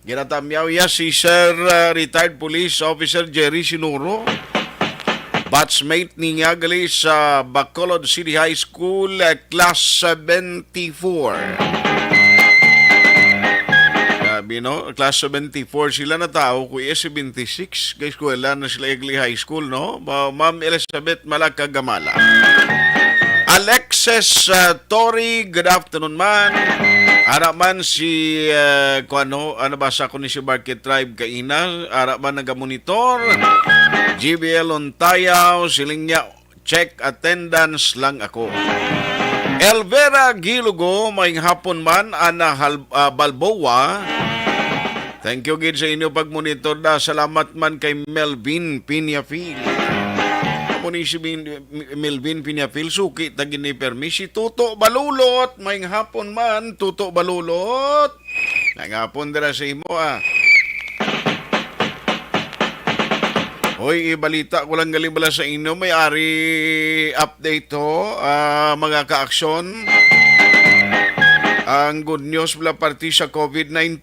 ginatamyaw ya si Sir retired police officer Jerry Sinuro. Batchmate niya gali sa Bacolod City High School, class 74. No? Class 74 sila na tao, kuya 76 kay eskwela na sila Egli High School, no? Ma'am Elizabeth Malaka Gamala. Alexis Tori, good afternoon man. Ara man si ano ba sa ko ni si Market Tribe kaina, ara man nagamonitor. GBL Ontayaw, siling niya check attendance lang ako. Elvera Gilugo, maing hapon man, Ana Balboa. Thank you gid sa inyo pagmonitor da. Salamat man kay Melvin Piñafil. Amo ni si Melvin Piñafil, suki tagin ni permisi. Tuto Balulot, maing hapon man, Tuto Balulot. Nangapon dira sa imo Hoy, ibalita ko lang galing bala sa inyo. May ari update to, mga ka-aksyon. Ang good news bala party sa COVID-19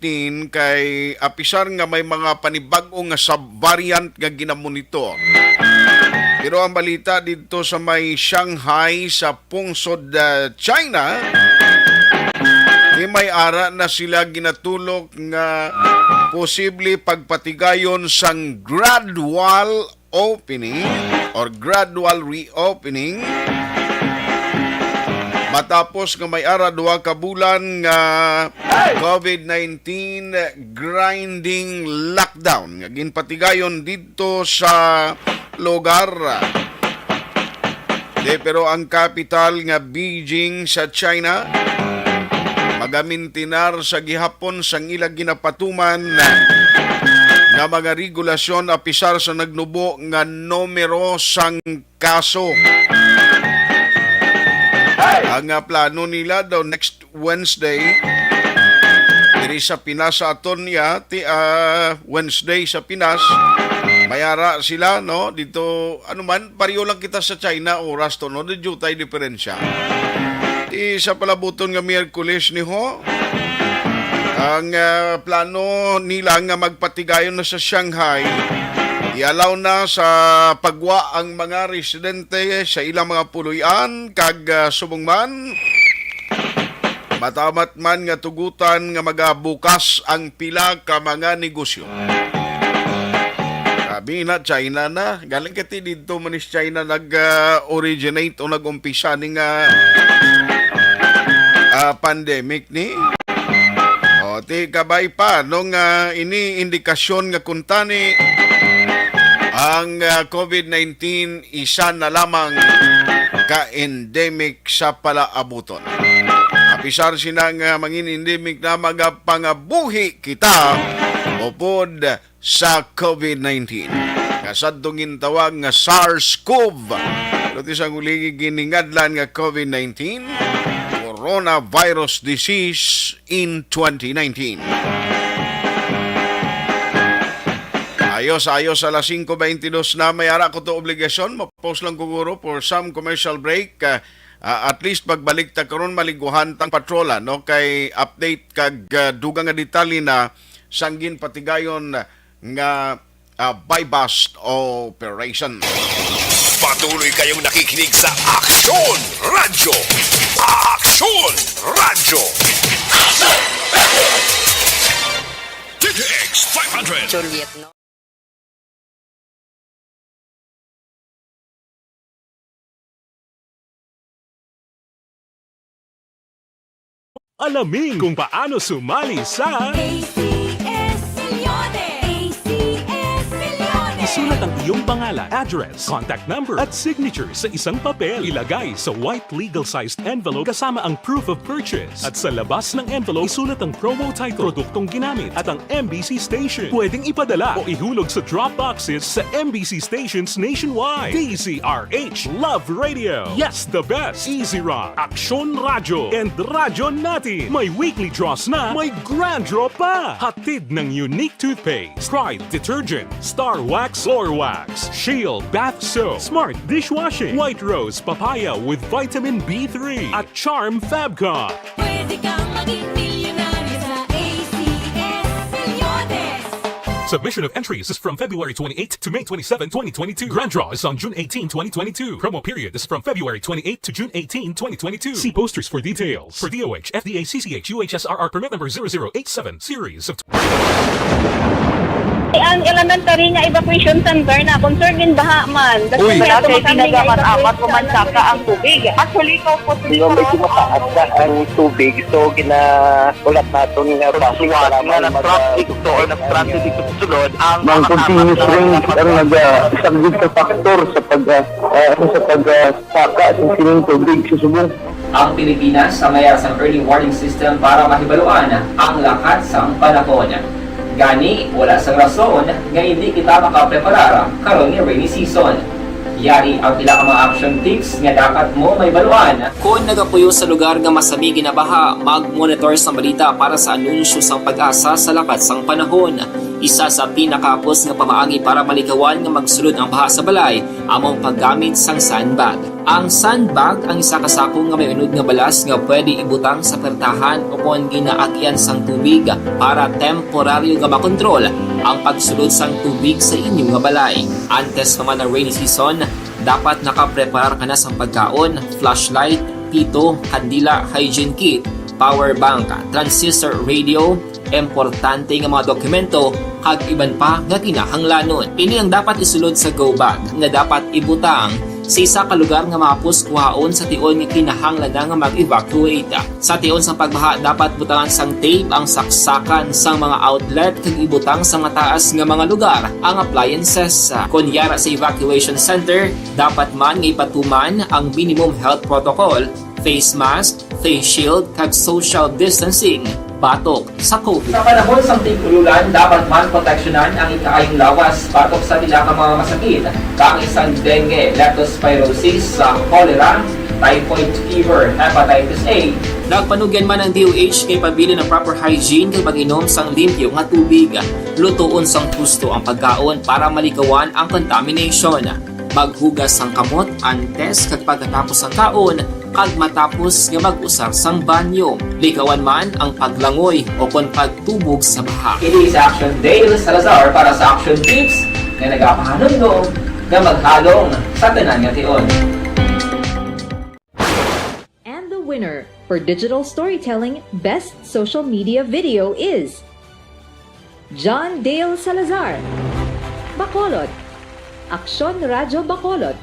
kay apisar nga may mga panibag-o nga sub-variant nga ginamonitor. Pero ang balita dito sa may Shanghai sa pungsod China, may ara na sila ginatulok nga posible pagpatigayon sang gradual opening or gradual reopening matapos nga may ara duha ka bulan nga COVID-19 grinding lockdown nga ginpatigayon dito sa lugar. Pero ang capital nga Beijing sa China magamintinar sa gihapon sang ilang ginapatuman nga mga regulasyon apisar sa nagnubo nga numero sang kaso. Ang plano nila daw next Wednesday diri sa Pinas sa aton niya Wednesday sa Pinas mayara sila no dito ano man pareho lang kita sa China oras to no dito tay diferensya. Sa palabuton nga Miyerkules ni ho ang plano nila nga magpatigayon na sa Shanghai i-allow na sa pagwa ang mga residente sa ilang mga puluyan kag subongman matamat man nga tugutan nga magabukas ang pila ka mga negosyo. Sabi na China na galing kati dito man is China nag-originate o nag-umpisa ning pandemic ni o ti kabay pa nung ini indikasyon nga kuntani ang COVID-19 isa na lamang ka-endemic sa palaabuton. Apisar sinang mangin endemic na magapangabuhi kita upod sa COVID-19. Kasadtong tawag nga SARS-CoV. Ito isang uligi giningadlan nga COVID-19, coronavirus disease in 2019. Ayos alas 5:22 na mayara ko to obligasyon. Mapost lang kuguro for some commercial break. At least pagbalik ta karon maliguhan tang patrola no kay update kag dugang nga detalye na sanggin patigayon nga buy-bust operation. Patuloy kayong nakikinig sa Aksyon Radyo. Aksyon Radyo. TTX 500. Juliet, no? Alamin kung paano sumali sa isulat ang iyong pangalan, address, contact number, at signature sa isang papel. Ilagay sa white legal-sized envelope kasama ang proof of purchase. At sa labas ng envelope, isulat ang promo title, produktong ginamit, at ang MBC station. Pwedeng ipadala o ihulog sa drop boxes sa MBC stations nationwide. DZRH Love Radio. Yes, the best. Easy Rock, Aksyon Radyo, and Radyo Natin. May weekly draws na, may grand draw pa. Hatid ng unique toothpaste, Pride Detergent, Star Wax Floor Wax, Shield Bath Soap, Smart Dishwashing, White Rose Papaya with Vitamin B3, at Charm Fabcon. Pwede kang maging milyonaryo sa ACS Milyones. Submission of entries is from February 28 to May 27, 2022. Grand draw is on June 18, 2022. Promo period is from February 28 to June 18, 2022. See posters for details. For DOH, FDA, CCH, UHSRR permit number 0087, series of... Ang elementary nga evacuation center na concern in baha man. Uy, kaya ginagamat-amat kumansaka ang tubig. Actually, ikaw po Hindi mo medyo mataas na ang tubig. So, ulat natin nga pasuwat nga ng traffic to or ng-traffic dito sa sulod ang Mang continuous rain ang isang good factor sa pagsaka at sining tubig sa subong. Ang Pilipinas sa mayroon sa early warning system para mahibaluan ang lakas ng panahon. Gani, wala sang rason nga hindi kita makapreparar karon ni rainy season. Yari ang pila ka mga action tips nga dapat mo may baluan. Kung nagapuyo sa lugar nga masami ginabaha, mag-monitor sa balita para sa anunsyo sang pag-asa sa lakas sang panahon. Isa sa pinakapos nga pamaagi para malikawan nga magsulod ang baha sa balay, among paggamit sang sandbag. Ang sandbag ang isa ka sako nga may unod nga balas nga pwede ibutang sa pertahan upon ginaagyan sang tubig para temporaryo nga makontrol ang pagsulod sang tubig sa inyong nga balay. Antes naman ng rainy season, dapat nakapreparar ka na sang pagkaon, flashlight, pito, kandila, hygiene kit, power bank, transistor radio, importante nga mga dokumento kag iban pa nga kinahanglanon. Ini ang dapat isulod sa go bag nga dapat ibutang sa isa ka lugar nga mapus kuhaon sa tion nga kinahanglan nga mag-evacuate. Sa tion sa pagbaha dapat butangan sang tape ang saksakan sang mga outlet kag ibutang sa mataas nga mga lugar ang appliances. Kunyara sa evacuation center, dapat man nga ipatuman ang minimum health protocol, face mask, face shield kag social distancing batok sa COVID. Sa panahon sa tig-ululan, dapat man proteksyonan ang ikaayong lawas batok sa tila ka mga masakit, kang isang dengue, leptospirosis, cholera, typhoid fever, hepatitis A. Nagpanugyan man ang DOH kay pabili ng proper hygiene kay pag-inom sang limpyo nga tubig. Lutuon sang husto ang pagkaon para malikawan ang contamination. Maghugas sang kamot antes kag pagkatapos ang kaon kag matapos nga mag-usar sang banyo. Likawan man ang paglangoy o kon pagtubog sa baha. It is Action Dale Salazar para sa Action Tips nga nagapahanundong nga maghalong sa tanan nga tion. And the winner for Digital Storytelling Best Social Media Video is John Dale Salazar, Bacolod, Aksyon Radyo Bacolod,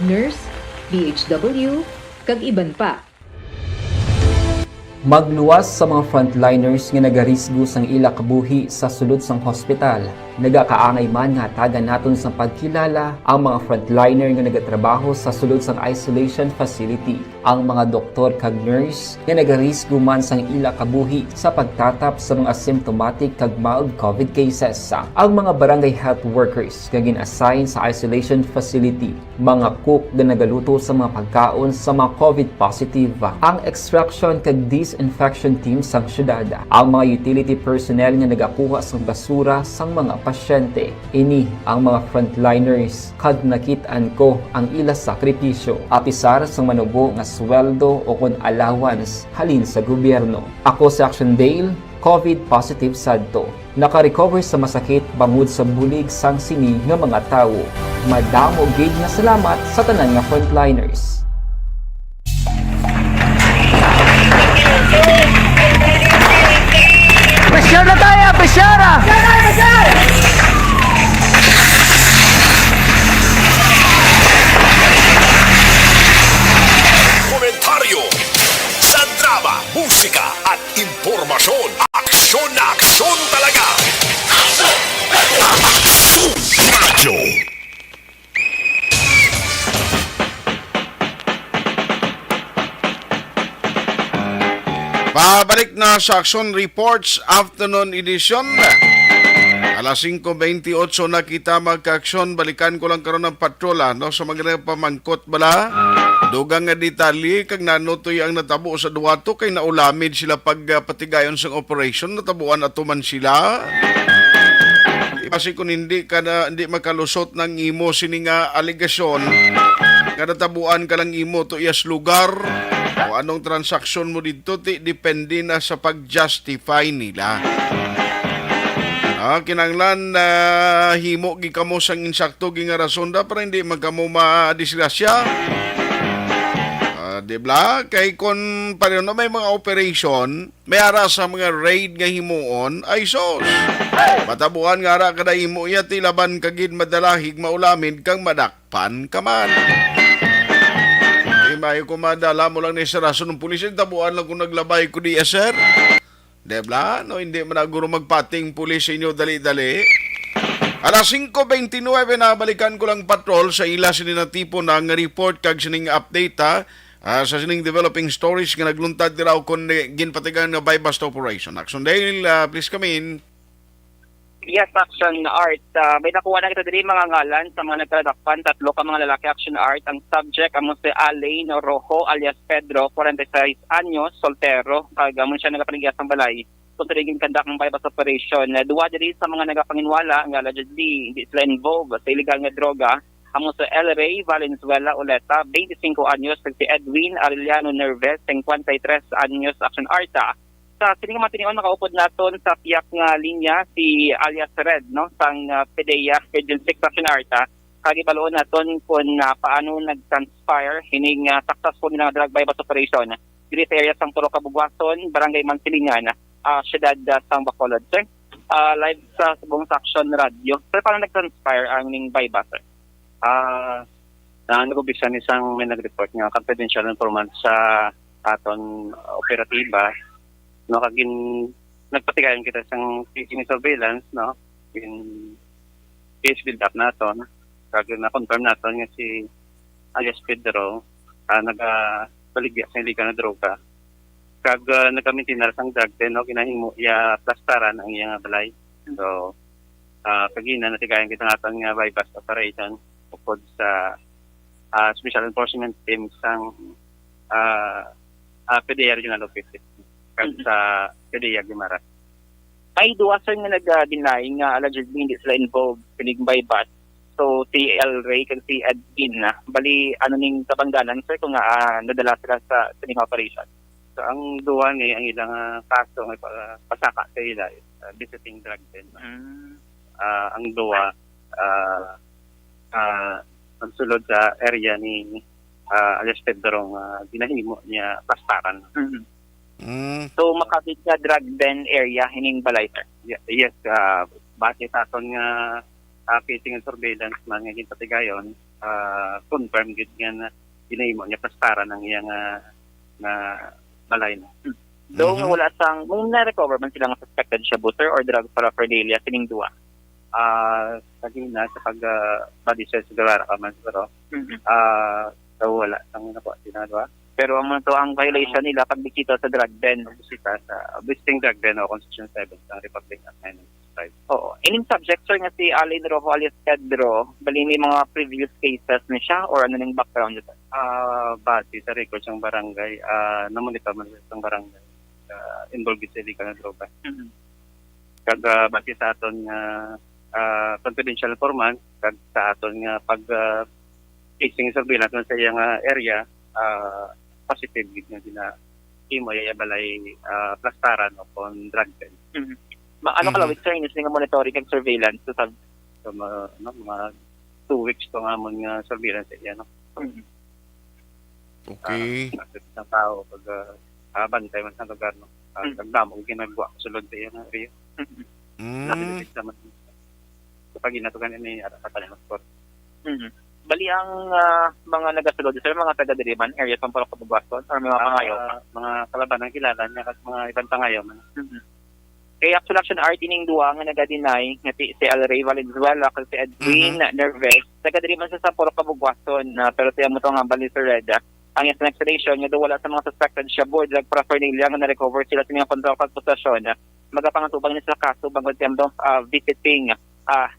Nurse, DHW, kag iban pa. Magluwas sa mga frontliners nga nagarisgo sang ila kabuhi sa sulod sang hospital. Nagakaangay man nga tagan naton sa pagkilala ang mga frontliner nga nagatrabaho sa sulod sang isolation facility. Ang mga doktor kag nurse nga nagarisgo man sang ila kabuhi sa pagtatap sa mga asymptomatic kag mild COVID cases. Ang mga barangay health workers nga gin-assign sa isolation facility, mga cook nga nagaluto sa mga pagkaon sa mga COVID positive, ang extraction kag disinfection team sang syudad, ang mga utility personnel nga nagakuha sang basura sang mga pasyente. Ini ang mga frontliners kag nakit-an ko ang ila sakripisyo apisar sang manubo nga sweldo o kon allowance halin sa gobyerno. Ako sa Action Dale, COVID positive sadto. Naka-recover sa masakit bangod sa bulig sang sini nga mga tawo. Madamo gid nga salamat sa tanan nga frontliners. Pressure na tayo! Pressure! Komentaryo sa drama, musika at impormasyon. Aksyon na aksyon talaga! Aksyon! na sa Action Reports Afternoon Edition. Alas 5:28 na kita magka-aksyon. Balikan ko lang karon ng patrola no sa mga pamangkot bala. Dugang nga detalye kag nanutoy ang natabo sa duwato kay naulamid sila pagpatigayon sa operation, natabuan atuman sila. Kasi kung hindi makalusot ng imo sini nga aligasyon, nga natabuan ka lang imo to iyas lugar o anong transaksyon mo dito, depende na sa pag-justify nila. Kinanglan na himo gi kamo sang insakto gi nga rason da para hindi magkamo madisgrasya. Dibla kay kon pareho na may mga operation, may ara sa mga raid nga himuon ay sos. Matabuhan nga ara kada himo iya tilaban kagid madalahig maulamid kang madakpan kaman. Mayo ko madala mo lang ni sa rason ng pulis, tabuan lang kung naglabay ko di sir. Debla, no, hindi man naguro magpating pulis sa inyo dali-dali. Alas 5:29 na balikan ko lang patrol sa ila sinina tipo na nga report kag sining update sa sining developing stories nga nagluntad diraw kon ginpatigan nga by bust operation. Action Dale, please come in. Yes, Action Art. May nakuha na kita diri mga ngalan sa mga nagkadakpan, 3 ka mga lalaki. Action Art. Ang subject amo si Alain Rojo alias Pedro, 46 anyos, soltero. Amon siya nagapanigya sa balay. Kung tinigin kandak ng bypass operation. Duwa diri sa mga nagapanginwala nga allegedly hindi sila involved sa illegal nga droga. Amo si El Rey Valenzuela Oleta, 25 anyos. Si Edwin Arellano Nerves, 53 anyos. Action Art. Sa sining matinion nakaupod naton sa piyak nga linya si alias Red no sang PDEA Region 6 Action Arta kagibaloon naton kung paano nag-transpire hining successful nga drug bypass operation diri sa area sang Puro Kabugwason, Barangay Mansilingan, siyudad sang Bacolod. Sir, live sa Subong Action Radio. Sir, paano nag-transpire ang ning bypass? Nag-ubisan isang may nag-report nga confidential informant sa aton operatiba. No, kagin nagpatigayon kita sang teaching surveillance no in case build up naton kag na confirm naton nga si alias Pedro nagabaligya sa illegal na droga kag nagamitin na sang drug no ginahimo iya plastaran ang iyang balay. So kagina natigayon kita naton nga bypass operation upod sa special enforcement team sang PDEA Regional Office sa PDEA Guimaras. May duwa sir nga nag-deny nga allegedly hindi sila involved pinig bypass. So si El Rey kag si Edwin bali ano ning kabangganan sir kung nadala sila sa sining operation. So ang duwa ni ang ilang kaso nga pasaka sa ila visiting drug den. Ang duwa nagsulod sa area ni alias Pedro ginahimo niya pastaran. So makapit nga drug den area hining balay sir. Yes, base sa aton nga casing and surveillance man nga ginpatigayon, confirm gid nga ginahimo niya pastaran ng iyang na balay na. Though wala sang may na-recover man sila nga suspected siya butter or drug paraphernalia sining duwa. Kagina sa pag body search sigara ka man siguro. Wala sang nakuha sinadwa. Pero ang violation nila pagbisita sa drug den. Pagbisita sa visiting drug den o Constitution 7 sa Republic Act 1995. Oo. Ining subject, sir, nga si Alain Rojo alias Pedro, bali may mga previous cases na siya or ano nang background nito? Base sa records ng barangay, namonitor man sa isang barangay involved sa illegal na droga. Kag base sa aton confidential informant, kag sa aton nga pag casing surveillance sa iyang area, positive gid nga dina imo balay plastaran upon drug den. Ano kalawit sir inis nga monitoring and surveillance sa mga 2 weeks to nga mon nga surveillance iya no. Okay. Sa tao pag bantay man sa lugar no. Nagdamo ginagawa sulod sa iya nga area. Kapag ginatugan ni ara sa kanang sport. Bali ang mga nagasulod sir, mga taga-Diriman, area sa Puro Kabugwason or mga pangayo? Mga kalaban ang kilala niya kasi mga ibang pangayo man. Kaya Action Art ining duwa nga naga-deny nga si El Rey Valenzuela kag si Edwin Nerves, taga-Diriman sa Puro Kabugwason, pero siya mo to nga bali sir Red. ang yes explanation nga wala sa mga suspected siya board drug paraphernalia nga na-recover sila sa mga control possession. Magapangantubang nila sa kaso bangod tempo visiting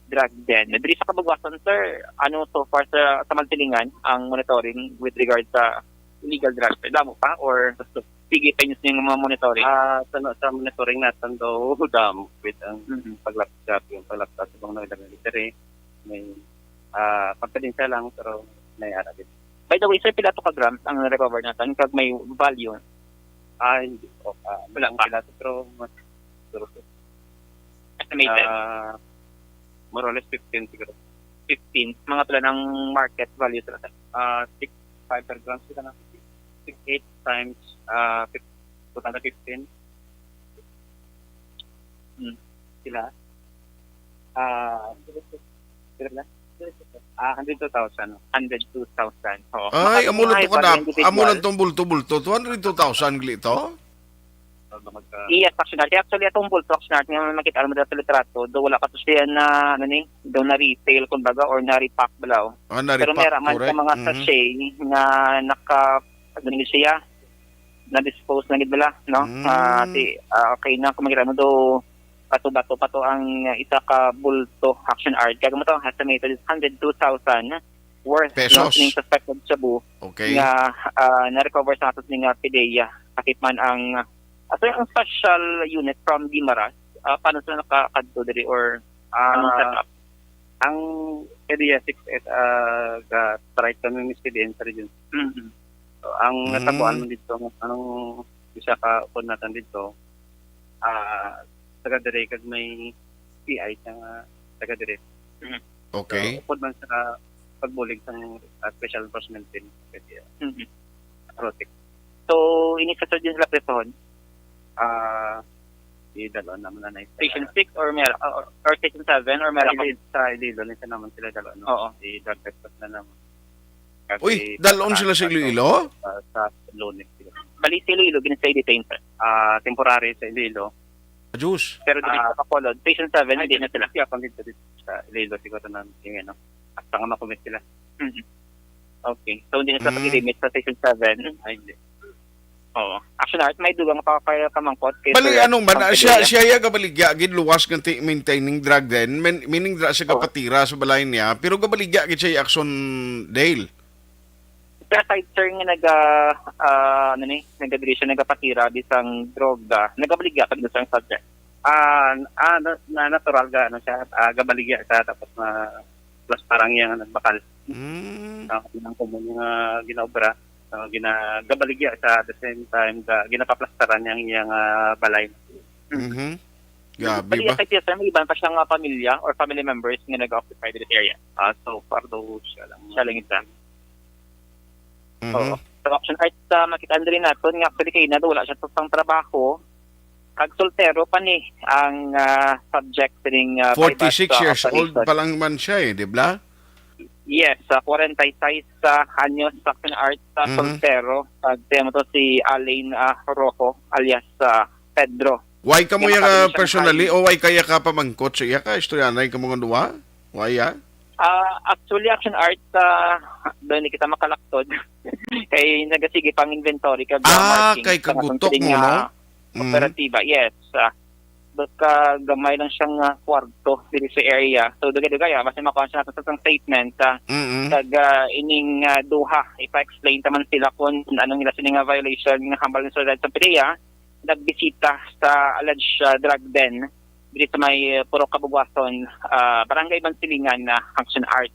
drug den. Diri sa kabagwasan, sir, ano so far sa Mantilingan ang monitoring with regard sa illegal drugs? Damo pa or sige pa yung mga monitoring? Sa monitoring natin daw, dam, with ang paglapsap, yung paglapsap sa mga nagdagalitary, may confidential lang, pero may ara din. By the way, sir, pila to ka grams ang na-recover natin kag may value? Hindi ko, wala pala, pero mas, estimated? More or less 15 siguro. 15. Mga pala ng market value sila, sir? 6.5 per grams sila na. 6.8 times 215. Sila. 102,000. 102,000. Oh. Ay, amulan to ka na. Amulan tong bulto-bulto. 202,000 glito? Yes, actually atong bulto actionary nga makita mo sa litrato, do wala ka to siya na daw na retail kumbaga or na repack balaw. Pero meron man sa mga sachet nga naka siya na dispose na gid bala, no? Okay na kung makita mo do bato pato ang isa ka bulto action art kag mo to estimated is 102,000 worth pesos ning suspected shabu. Okay. Nga na-recover sa atos ning PDEA sakit man ang ang special unit from Guimaras, paano sila nakakadto diri or anong setup? Ang area 6 strike kami misleading sa region. So, ang natabuan mo dito, anong isa ka upod natin dito, taga-dire kag may PI sa taga-dire. Okay. So, upod man sa pagbulig sa special enforcement team. So, ini-sa din sila presohon? Dalawa naman na Station 6 or or Station 7 or meron sa Iloilo nila naman sila dalawa. Oo. I-drug test na naman. Uy, dalon sila sa Iloilo? Sa Lunes. Bali sa Iloilo, ginasay detain sir? Temporary sa Iloilo. Diyos. Pero dito sa Bacolod, Station 7, hindi na sila. Kaya kung dito sa Iloilo, siguro na yung at saka makumit sila. Okay. So, hindi na sila pag-limit sa Station 7? Ay, hindi. Oo. Action art, may dugang pa kaya kamangkot. Bali, anong ba? Siya ya gabaligya, ginluwas ng maintaining drug den, meaning drug siya kapatira sa balay niya, pero gabaligya gid siya action Dale. Pero side sir nga nag-adri siya nagapatira bisang droga, nagabaligya pag sa subject. Natural ga siya, gabaligya siya tapos na plus parang yang nagbakal. Ang common yung ginaobra. Ginagabaligya sa at the same time ginapaplastaran yung balay. Gabi ba? ba? Sir, may iban pa siyang pamilya or family members nga nag-occupy this area? So far daw siya lang. Siya lang isa. So, action art makita rin natin nga actually kayo na wala siya pang trabaho. Kag soltero pa ni ang subject ring 46 years old pa lang man siya di ba? Yes, 46 anyos sa action art soltero. Tema to si Alain Rojo alias Pedro. Why ka mo yung personally o why kaya ka pamangkot sa iya ka? Istoryanay ka mo nga duwa? Why ya? Actually, action art, doon kita makalaktod. Kay nagasige pang inventory ka. Kay kagutok mo, no? Operatiba, yes. Doon ka gamay lang siyang kwarto dito sa area. So, dugay-dugay, kasi makuha siya natin sa statement. Kag ining duha, ipa-explain naman sila kung anong nila sining violation ng hambal ng solidad sa PDEA. Nagbisita sa alleged drug den dito sa may Puro Kabugwason, Barangay Mansilingan na action art.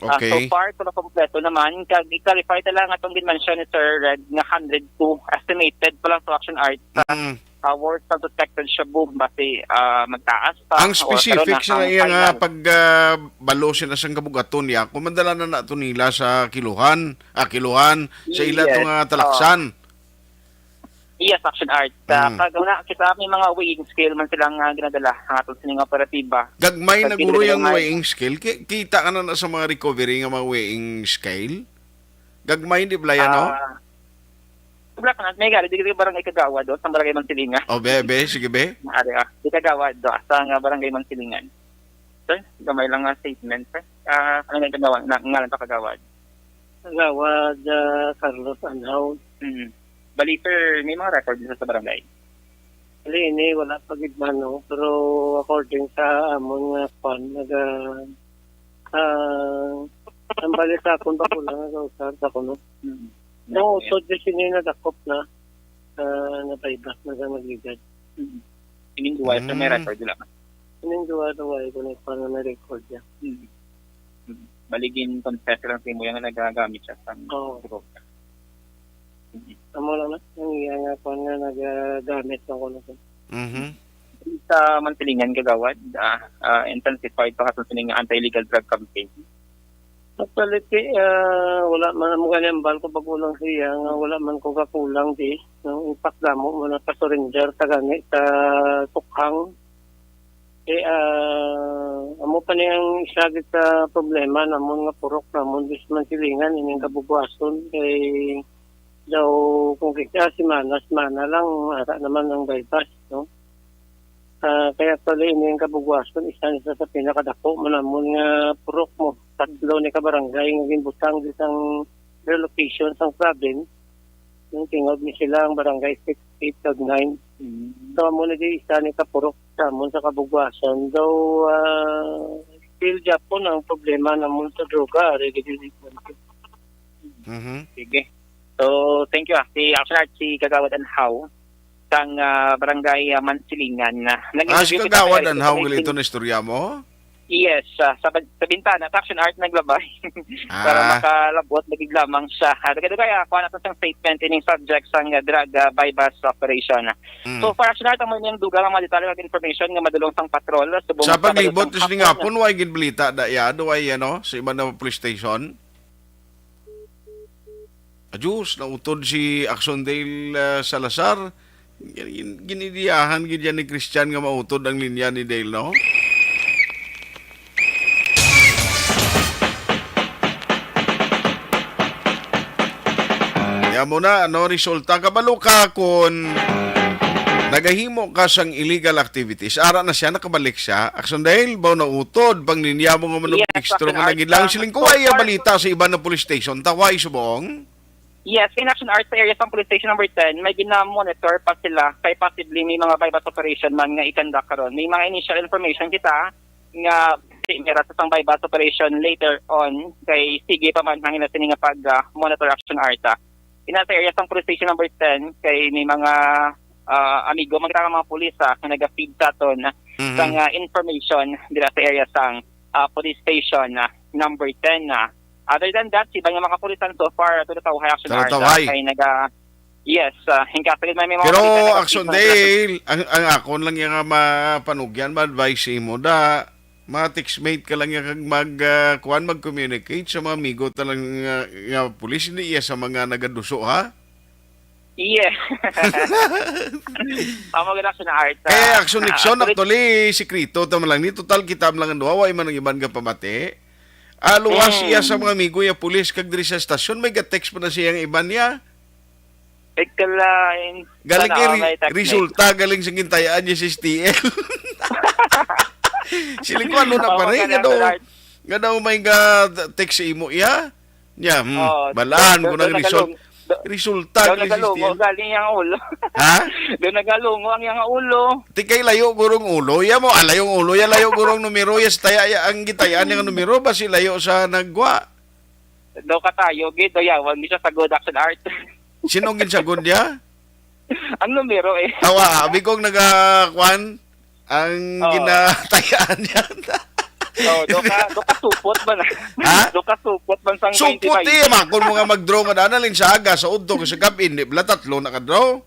Okay. So far, ito na kompleto naman. Kag i-clarify na lang atong dimension ni Sir Red nga 102 estimated pa lang sa action art. Worth of detected siya boom base magtaas pa. Ang specific sa iya nga pag balo siya na siyang kabugaton niya, kung madala na nato nila sa kiluhan sa ila ito nga talaksan. Yes, action art. Kaguna, kita may mga weighing scale man silang ginadala ang atong sining operatiba. Gagmay na guro yung weighing scale. Kita ka na sa mga recovery nga mga weighing scale? Gagmay di ba yan, no? Wala ka na, may gali, di ka barangay Kagawa doon, sa barangay Mansilingan. Bebe, sige be. Di Kagawa doon, sa barangay Mansilingan. Sir, gamay lang statement, sir. Ano nga Kagawa, ngalan pa Kagawa. Gawad Carlos Anhaw. Bali, sir, may mga record dito sa barangay. Ini wala pa gid man, no? Pero according sa amon nga pan ang balita ko ba ko lang sa usar sa kuno. No, so just na dakop na napaibas na sa magligad. Ining duwa, sir, may record nila. Ining duwa ko na paano na record niya. Baligin confess lang sa mo yung nagagamit siya sa Oo. Amo lang na, ang iya nga pa nga nagagamit ng kuno. Sa Mantilingan, Kagawad, intensified pa katong sining anti-illegal drug campaign. Actually, wala man mo ganyan bal ko bagulang siya nga wala man ko kakulang di. No, impact mo na pa surrender ta gani sa tukhang. Amo pa niyang isagit sa problema namon nga purok namon dis Mantilingan ining kabubuason kay daw kung kita si mana lang ara naman ang bypass, no? Kaya pala yung kabugwason, isa sa pinakadako, manamon nga purok mo. Tatlo ni kabarangay, ngaging butang ditang relocation sang province. Yung tingog ni sila ang barangay 6, 8, 9. So, muna di isa ni kapurok sa amon sa kabugwason. Daw, still Japon ang problema namon sa droga. Sige. So, thank you. Si Action Art, si Kagawad Anhaw, sang barangay Mansilingan. Si Kagawad Anhaw, galito na istorya mo? Yes, sa bintana, Action Art naglabay para makalabot, nagig lamang siya. Kaya kuha natin sang statement ining subject sang drug bypass operation. So, for Action Art, ang mga duga ng mga detalye ng information nga madulong sang patrol. Sa paglibot, kasi nga po, huwag ginbalita da yado ay sa iba na police station. Diyos, nautod si Axondale Salazar. Ginidiyahan gidyan ni Christian nga mautod ang linya ni Dale, no? Kaya mo na, resulta kabalo ka kung nagahimo ka sang illegal activities. Ara na siya, nakabalik siya. Axondale, ba nautod, pang linya mo nga manong extra nga nagilang siling kuway balita sa iba na police station. Taway subong? Yes, in Action Art sa area sa Police Station number 10, may gina-monitor pa sila kay possibly may mga bypass operation man nga ikandak karon. May mga initial information kita nga meron sa bypass operation later on kay sige pa man hangin na sini nga pag-monitor Action Art. In sa area sa Police Station number 10, kay may mga amigo, magtaka mga pulis nga nag-feed sa aton sang information dira sa area sang Police Station number 10 Other than that, si Banya makapulitan so far to the Tawhay Action Art kay yes, hingkapilin may mga pero Axondale, ang akon lang yung mapanugyan, ma-advise mo da, ma-textmate ka lang yung mag-communicate sa mga amigo talang nga pulis, hindi iya sa mga nagaduso, ha? Yeah. Maganda Action Art. Kaya Action Nixon, actually, sikrito, tama lang ni, total kitab lang ang duwa, man ang iban ka pamati. Luwas siya sa mga amigo ya pulis kag diri sa stasyon may ga-text pa na siya ang iban niya. Galing resulta galing sa gintayaan niya sa STL. Siling ko ano na pa rin nga daw may ga-text sa imo iya. Nya, balaan ko ng resulta galing sa STL. Galing ang ulo. Ha? Doon nagalungo ang yang ulo. Tikay layo gurong ulo. Ya mo, alayong ulo. Ya layo gurong numero. Ya taya ang gitayaan yung numero. Basi layo sa nagwa. Daw ka tayo. Gito yawan. Di siya sa Good Action Art. Sinong ginsagod niya? Ang numero eh. Tawa. Bigong nagakwan ang ginatayaan niya. Do ka supot ba na? Ha? Do ka supot man sang 25. Supot kung mga mag-draw nga danalin sa aga sa udto ko sa gabi, hindi bala tatlo naka-draw.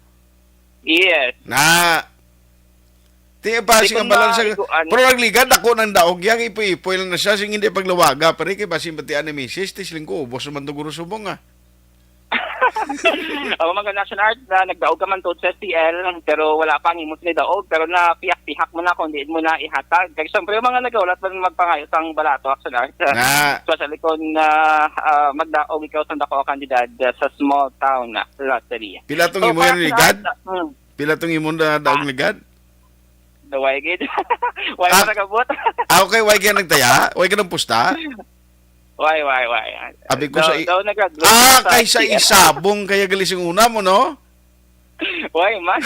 Yes. Na. Tiya pa siya balansa. Pero nagligad ako ng daog yang ipoy-ipoy lang na siya sing hindi paglawaga pare kay basin batian ni Mrs. Tisling ko ubos man to guro subong ah. Ang mga National Art na nagdaog ka man to sa STL pero wala pang imos ni daog pero na piyak-pihak mo na kung di mo na ihatag. Kaya siyempre yung mga nagaulat man magpangayos ang balato Action Art. Especially kung magdaog ikaw sa dako kandidat sa small town lottery. Pila tong imo yung ligad? Pila tong imo na daog ligad? Daway gid. Why ka nagabot? Okay, why ka nagtaya? Why ka nang pusta? Why? Abi ko sa daw nag-graduate kaysa TLR. isabong kaya galising una mo, no? Why, man?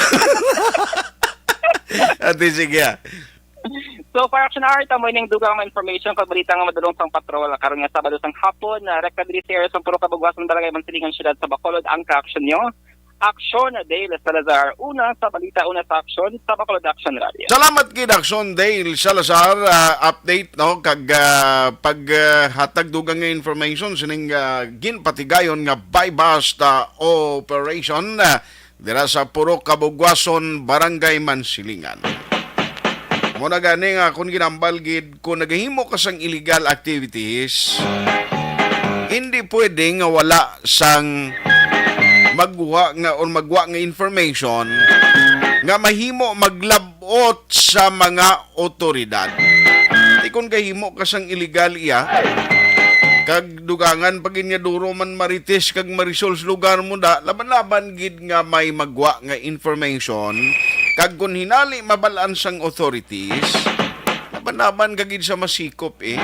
Ate, sige. So, para action art, mo ining dugang mga information kag balita nga madulong sang patrol karon nga Sabado sang hapon na rekta diri sa area sang puro kabugwasan barangay Mansilingan siyudad sa Bacolod ang ka-action nyo. Action Dale Salazar, una sa balita, una sa action sa Bacolod Action Radio. Salamat kay Daxon Dale Salazar, update no kag paghatag dugang nga information sining ginpatigayon nga bypass operation dira sa puro kabugwason barangay Mansilingan. Muna gani nga kung ginambal gid kung naghihimo ka sang illegal activities, hindi pwede nga wala sang magwa nga information nga mahimo maglabot sa mga otoridad. Di kung kahimo ka sang illegal iya, kag dugangan pag nga duro man marites kag marisols lugar mo da, laban-laban gid nga may magwa nga information. Kag kung hinali mabalaan sang authorities, laban-laban kagid sa masikop eh.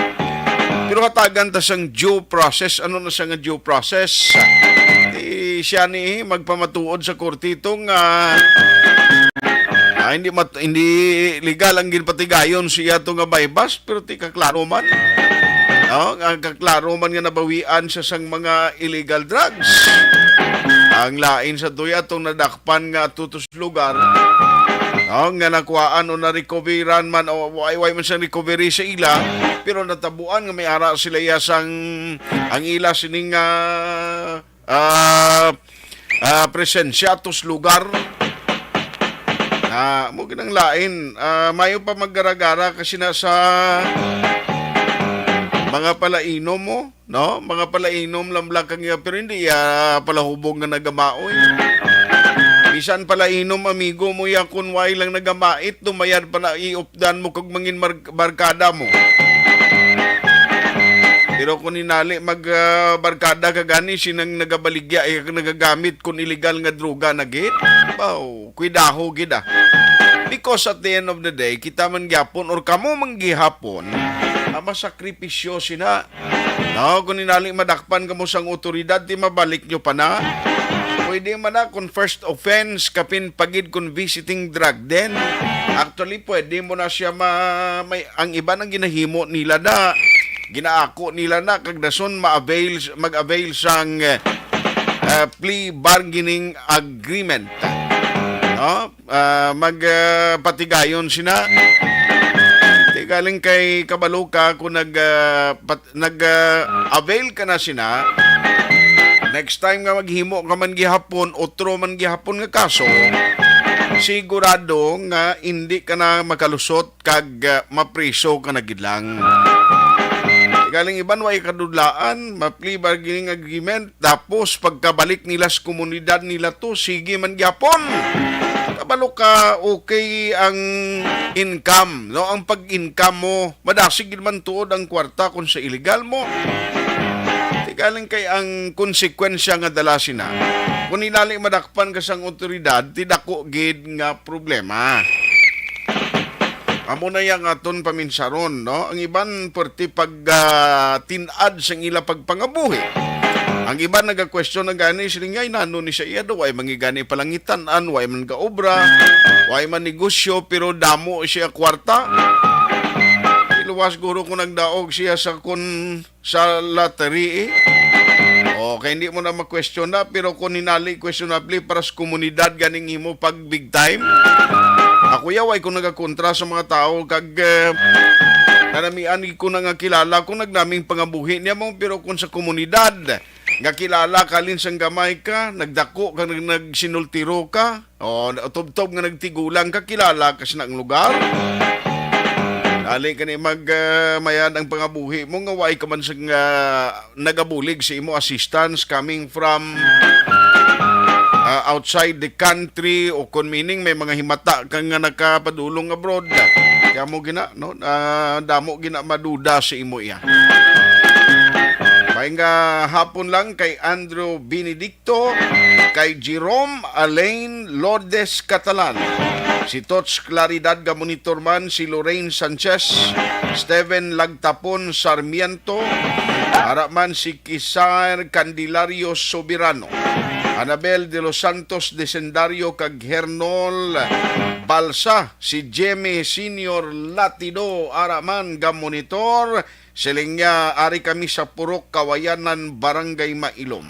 Pero hatagan ta sang due process. Ano na siya nga due process? Siya ni magpamatuod sa kortitong hindi legal ang ginpatigayon siya to nga bypass, pero ti kaklaro man. Ang kaklaro man nga nabawian sa sang mga illegal drugs. Ang lain sa tuya itong nadakpan nga tutos lugar. Nga nakuhaan o na-recoveran man o way man sa recovery sa ila, pero natabuan nga may ara sila yasang ang ila sining presensya tos lugar. Mo ginang lain, mayo pa maggaragara kasi nasa mga palainom mo, no? Mga palainom lamlang kang pero hindi palahubog nga nagamaoy. Bisan palainom amigo mo ya kun way lang nagamait, tumayad pa na iupdan mo kag mangin barkada mo. Pero kung inali barkada kagani sinang nagabaligya nagagamit kung illegal nga droga na git, kuidaho gid Because at the end of the day, kita man gyapon or kamo man gihapon, masakripisyo sina. No, kung inali madakpan kamo sang otoridad, di mabalik nyo pa na. Pwede man na kung first offense kapin pagid kung visiting drug den. Actually, pwede mo na siya ang iba nang ginahimo nila na ginaako nila na kag dason mag-avail sang plea bargaining agreement. No? Magpatigayon sina. Galing kay kabalo ka kung nag-avail ka na sina, next time nga maghimo ka man gihapon, otro man gihapon nga kaso, sigurado nga hindi ka na makalusot kag mapriso ka na gidlang. Galing iban way kadudlaan, ma-plea bargaining agreement, tapos pagkabalik nila sa komunidad nila to, sige man gihapon. Kabalo ka, okay ang income, no? Ang pag-income mo, madasig man tuod ang kwarta kung sa illegal mo. Galing kay ang konsekwensya nga dala sina. Kung inali madakpan ka sang otoridad, tidako gid nga problema. Amo na yang aton paminsaron, no? Ang iban perti pag tinad sang ila pagpangabuhi. Ang iba nagka-question na gani siling ngay nano ni siya do way mangigani palangitanan, way man gaobra, way man negosyo pero damo siya kwarta. Iluwas guro ko nagdaog siya sa lottery. Okay, hindi mo na ma-question na pero kung hinali questionably para sa komunidad ganing imo pag big time. Ako yaway kung nagakontra sa mga tao kag nanamian ko na nga kilala kung nagnaming pangabuhi niya mo pero kung sa komunidad nga kilala kalin sang gamay ka, nagdako ka, nagsinultiro ka, o tubtob nga nagtigulang ka, kilala kasi na ang lugar. Dali ka ni magmayad ang pangabuhi mo, nga way ka man sang nagabulig sa imo assistance coming from outside the country o kung meaning may mga himata kang nga nakapadulong abroad. Kaya mo gina, no? Damo gina maduda sa imo iya. May nga hapon lang kay Andrew Benedicto, kay Jerome Alain Lourdes Catalan, si Tots Claridad Gamonitorman, si Lorraine Sanchez, Steven Lagtapon Sarmiento, Araman si Kisar Candelario Soberano, Anabel de los Santos Desendario kag Hernol Balsa, si Jemmy Senior Latido, araman ga monitor, siling niya ari kami sa Purok Kawayanan, Barangay Mailom.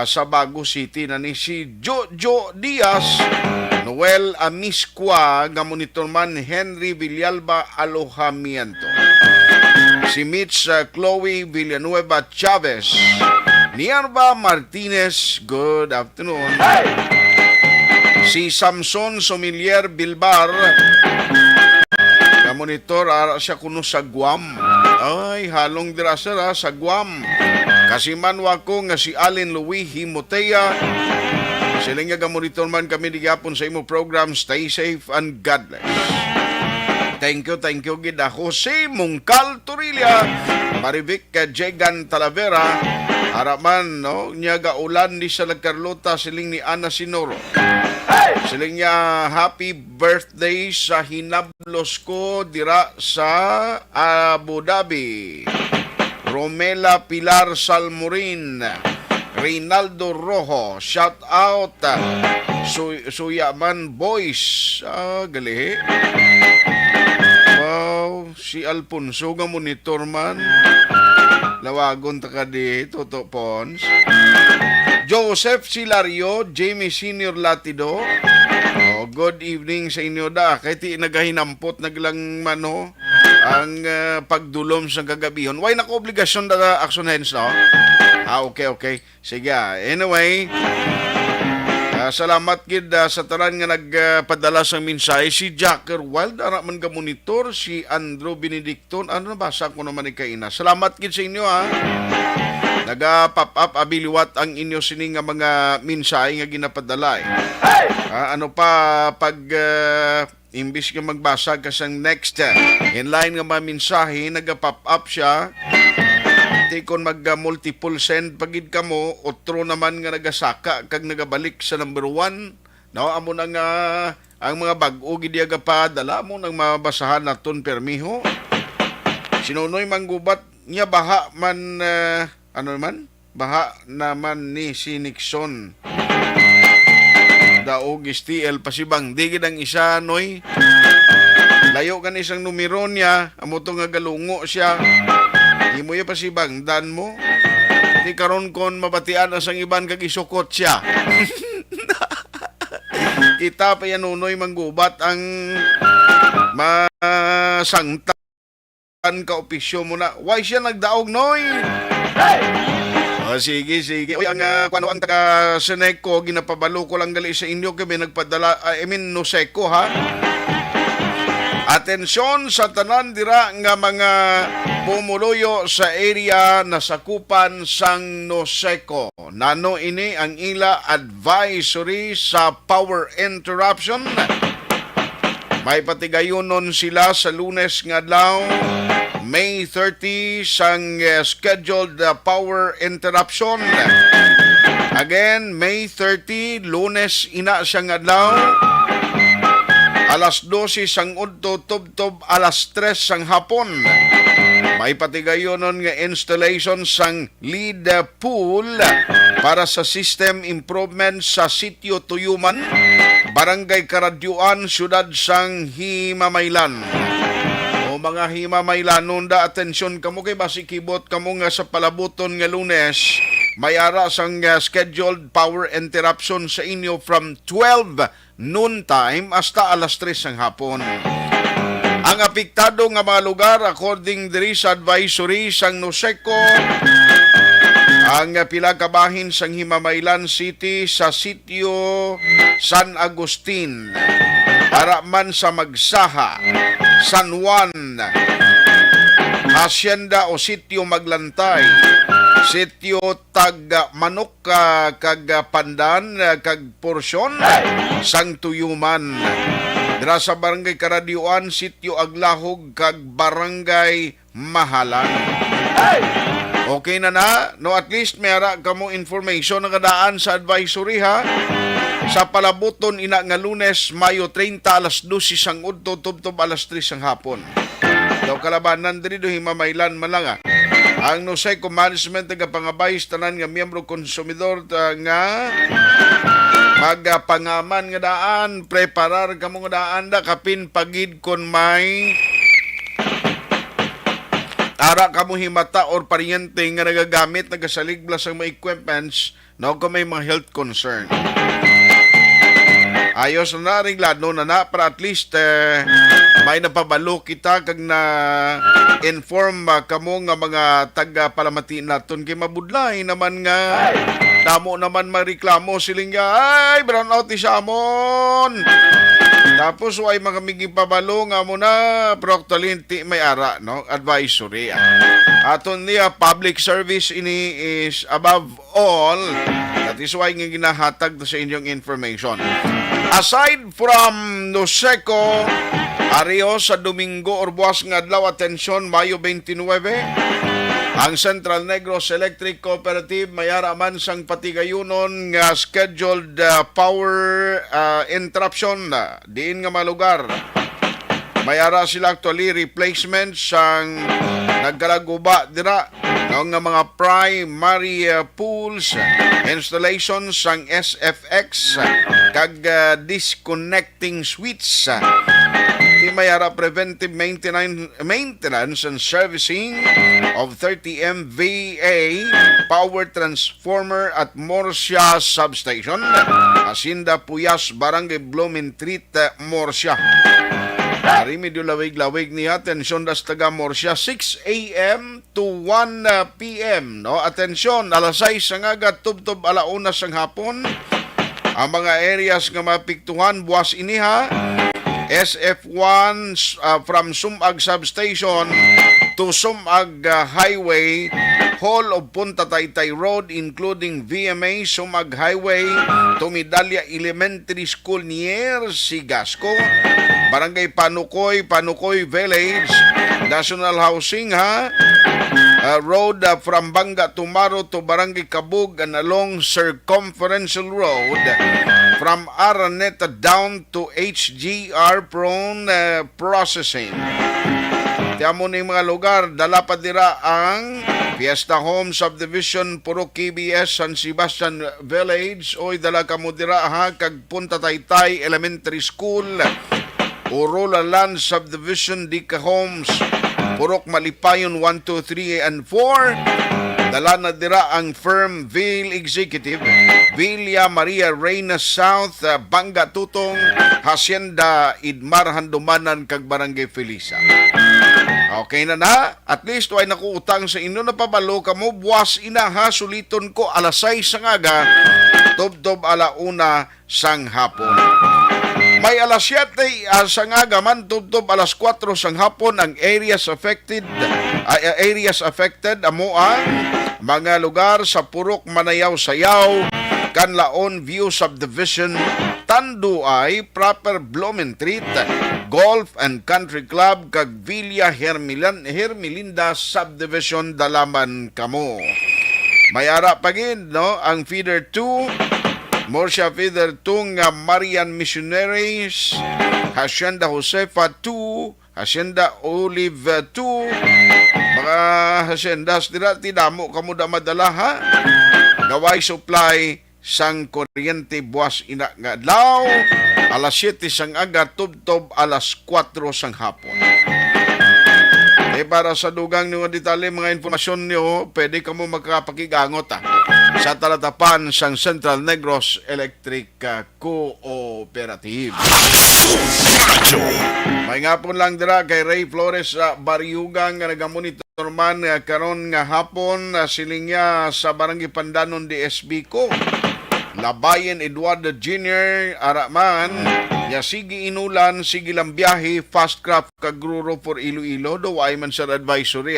Sa Bago City na ni si Jojo Diaz, Noel Amisqua, nga monitor man Henry Villalba Alojamiento. Si Mitch Chloe Villanueva Chavez, Nierva Martinez, good afternoon. Si Samson Somilier Bilbar, nga monitor ara siya kuno sa Guam. Ay, halong dirasara sa Guam. Kasi manwa ko nga si Allen Louis Himotea. Sila nga gamonitor man kami digapon sa imo program. Stay safe and God bless. Thank you, gida. Jose Mungcal Torilla, Marivic Jegan Talavera, araman, no? Nya gaulan ni sa Carlota, siling ni Ana Sinoro. Siling niya happy birthday sa hinablos ko dira sa Abu Dhabi. Romela Pilar Salmorin, Reynaldo Rojo, shout out. Suyaman Boys, gali. Wow, si Alfonso nga monitor man. Lawagon ta ka di, Toto Pons. Joseph Silario, Jamie Senior Latido. Good evening sa inyo da. Kaya ti nagahinampot naglang mano ang pagdulom sa kagabihon. Why naka-obligasyon da action hands, no? Okay. Sige. Anyway, salamat gid sa tanan nga nagpadala sa mensahe. Si Jacker Wild, ara man ka monitor. Si Andrew Benedicton, ano nabasa ko naman ikaina. Salamat gid sa inyo, ha. Naga-pop up abiliwat ang inyo sining nga mga mensahe nga ginapadala. Ano pa pag imbis ka magbasa ka sang next inline nga mga mensahe, naga-pop up siya. Kon mag-multiple send pagid ka mo, otro naman nga nagasaka kag nagabalik sa number 1. No, amo na nga ang mga bag-o gid aga pa dala mo nang mabasahan naton permiho. Sinunoy manggubat niya baha man baha naman ni si Nixon. Daog STL pasibang digid ang isa noy. Layo kan isang numero niya, amo to nga galungo siya. Di mo ya pasibang dan mo. Di karon kon mabatian asang iban kag isukot siya. Kita pa yan unoy manggubat ang masangtan ka opisyo mo na. Why siya nagdaog noy? Sige. Uy, ang taga Seneco, ginapabalo ko lang gali sa inyo kami nagpadala, Noseko, ha? Atensyon sa tanan dira nga mga pumuluyo sa area na sakupan sang Noseko. Nano ini ang ila advisory sa power interruption. May patigayonon sila sa Lunes nga adlaw, May 30 sang scheduled power interruption. Again, May 30, Lunes ina siyang adlaw. Alas 12 sang udto tubtob alas 3 sang hapon. May patigayonon nga installation sang lead pool para sa system improvement sa Sitio Tuyuman, Barangay Karadyuan, Syudad sang Himamaylan. O mga Himamaylanon da, atensyon kamo kay basikibot kamo nga sa palabuton nga Lunes, may ara sang scheduled power interruption sa inyo from 12 noon time hasta alas 3 sang hapon. Ang apektado nga mga lugar according diri sa advisory sang Noseko, ang pila ka bahin sang Himamaylan City sa Sitio San Agustin, para man sa Magsaha, San Juan, Hacienda o Sitio Maglantay, Sitio Tag Manok kag Pandan kag porsyon sang Tuyuman. Dira sa Barangay Karadyuan, Sitio Aglahog kag Barangay Mahalan. Okay na. No, at least mayara kamo information na kadaan sa advisory, ha. Sa palabuton ina nga Lunes, Mayo 30 alas 12 sang udto tubtob alas 3 sang hapon. Daw kalabanan diri do Himamaylan man lang, ha. Ang NOSECO management nagapangabay sa tanan nga miyembro konsumidor nga magpangaman nga daan, preparar kamo nga daan da kapin pagid kon may ara kamo himata or paryente nga nagagamit nagasaliglas ang mga equipments no kung may mga health concern. Ayos na rin lado na para at least may napabalo kita kag na inform kamo nga mga taga-palamati naton kay mabudlay naman nga damo naman mareklamo siling nga ay brownout ni Samon. Tapos way mga migi pabalo nga mo na proctolinti may ara no advisory. Aton niya public service ini is above all. That is why nga ginahatag sa inyong information. Aside from NOSECO, ariyo sa Domingo or buwas nga adlaw, atensyon, Mayo 29, ang Central Negros Electric Cooperative mayara man sang patigayunon nga scheduled power interruption diin nga malugar. Mayara sila actually replacement sang nagkalaguba dira nga mga primary pools installations sang SFX kag disconnecting switch. Di mayara preventive maintenance and servicing of 30 MVA power transformer at Morsia substation, Hacienda Puyas, Barangay Blumentritt, Morsia. Medyo lawig-lawig niya. Atensyon das taga Morsia, 6 a.m. to 1 p.m. No? Atensyon, alas 6 nga agad, tubtob alauna sang hapon. Ang mga areas nga mapiktuhan, buwas iniha, SF1 from Sumag Substation to Sumag Highway, whole of Punta Taytay Road, including VMA, Sumag Highway, to Medalya Elementary School near Sigasco, Barangay Panukoy, Panukoy Village, National Housing Road from Banga to Maro to Barangay Kabug and along Circumferential Road from Araneta down to HGR prone processing. Tiamo ni mga lugar, dala pa dira ang Fiesta Home Subdivision, Puro KBS, San Sebastian Village, oy dala kamo dira kag Punta Taytay Elementary School, Orola Land Subdivision, Dika Homes, Purok Malipayon 1, 2, 3, and 4. Dala na dira ang Firmville Executive, Villa Maria Reina South, Banga Tutong, Hacienda Idmar Handumanan, kag Barangay Felisa. Okay na na, at least way nakuutang sa inyo na pabalo kamo, buwas inaha, suliton ko alas 6 sang aga, tubtob alauna sang hapon. May alas 7 sang aga man, tubtob alas 4 sang hapon ang areas affected amo ang mga lugar sa Purok Manayaw Sayaw, Canlaon View Subdivision, Tanduay, Proper Blumentritt, Golf and Country Club, kag Villa Hermelinda Subdivision, dalaman kamo. Mayara pagin no ang Feeder 2, Morsia Feeder 2 nga Marian Missionaries, Hacienda Josefa 2, Hacienda Olive 2, mga haciendas dira tidamo kamo da madala gaway supply sang kuryente buwas ina nga adlaw, alas 7 sang aga, tubtob alas 4 sang hapon. Para sa dugang nyo detalye mga informasyon nyo, pwede ka mo magkapakigangot sa talatapan sang Central Negros Electric Cooperative. May nga po lang dira kay Ray Flores sa Bariugang nga nagamonitor man karon nga hapon siling niya sa Barangay Pandanon DSB ko. Labayan Eduardo Jr. Araman, ya sige inulan, sige lang biyahe, fast craft kagruro for Iloilo, do ay man sa advisory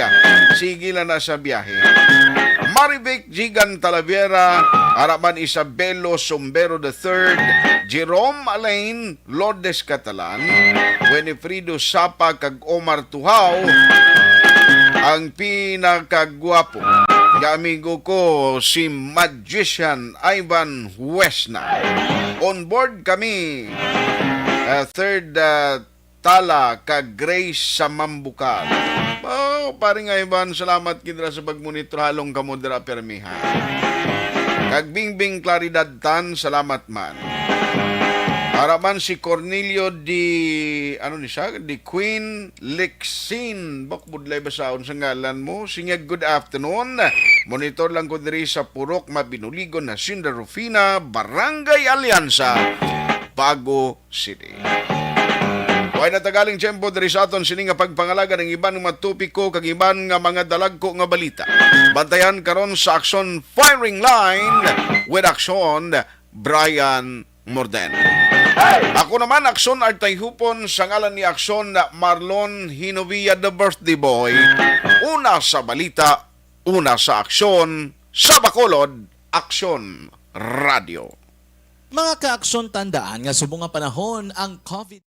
sige lang na sa biyahe. Marivic Gigan Talavera, Araman Isabelo Sombero III, Jerome Alain, Lourdes Catalan, Winifredo Sapa kag Omar Tuhaw, ang pinakagwapo nga amigo ko si Magician Ivan Huesna. On board kami third Tala kag Grace sa Mambukan. Ako, paring Ivan, salamat kidra sa pagmonitor halong kamodra permiha. Kag Bingbing Claridad Tan, salamat man. Para man si Cornelio di Queen Lexin. Bakbudlay basaon sa ngalan mo. Sinya good afternoon. Monitor lang ko diri sa Purok Mabinuligon na Sinda Rufina, Barangay Alianza, Bago City. Huwag na tagaling tiyempo diri sa aton sini nga pagpangalaga ng iban nga topiko kag iban nga mga dalagko nga balita. Bantayan karon sa Aksyon Firing Line with Aksyon Brian Morden. Ako naman, Aksyon Artay Hupon, sa ngalan ni Aksyon Marlon Hinovia, the birthday boy. Una sa balita, una sa aksyon, sa Bacolod, Aksyon Radio. Mga ka-aksyon, tandaan nga subong nga panahon ang COVID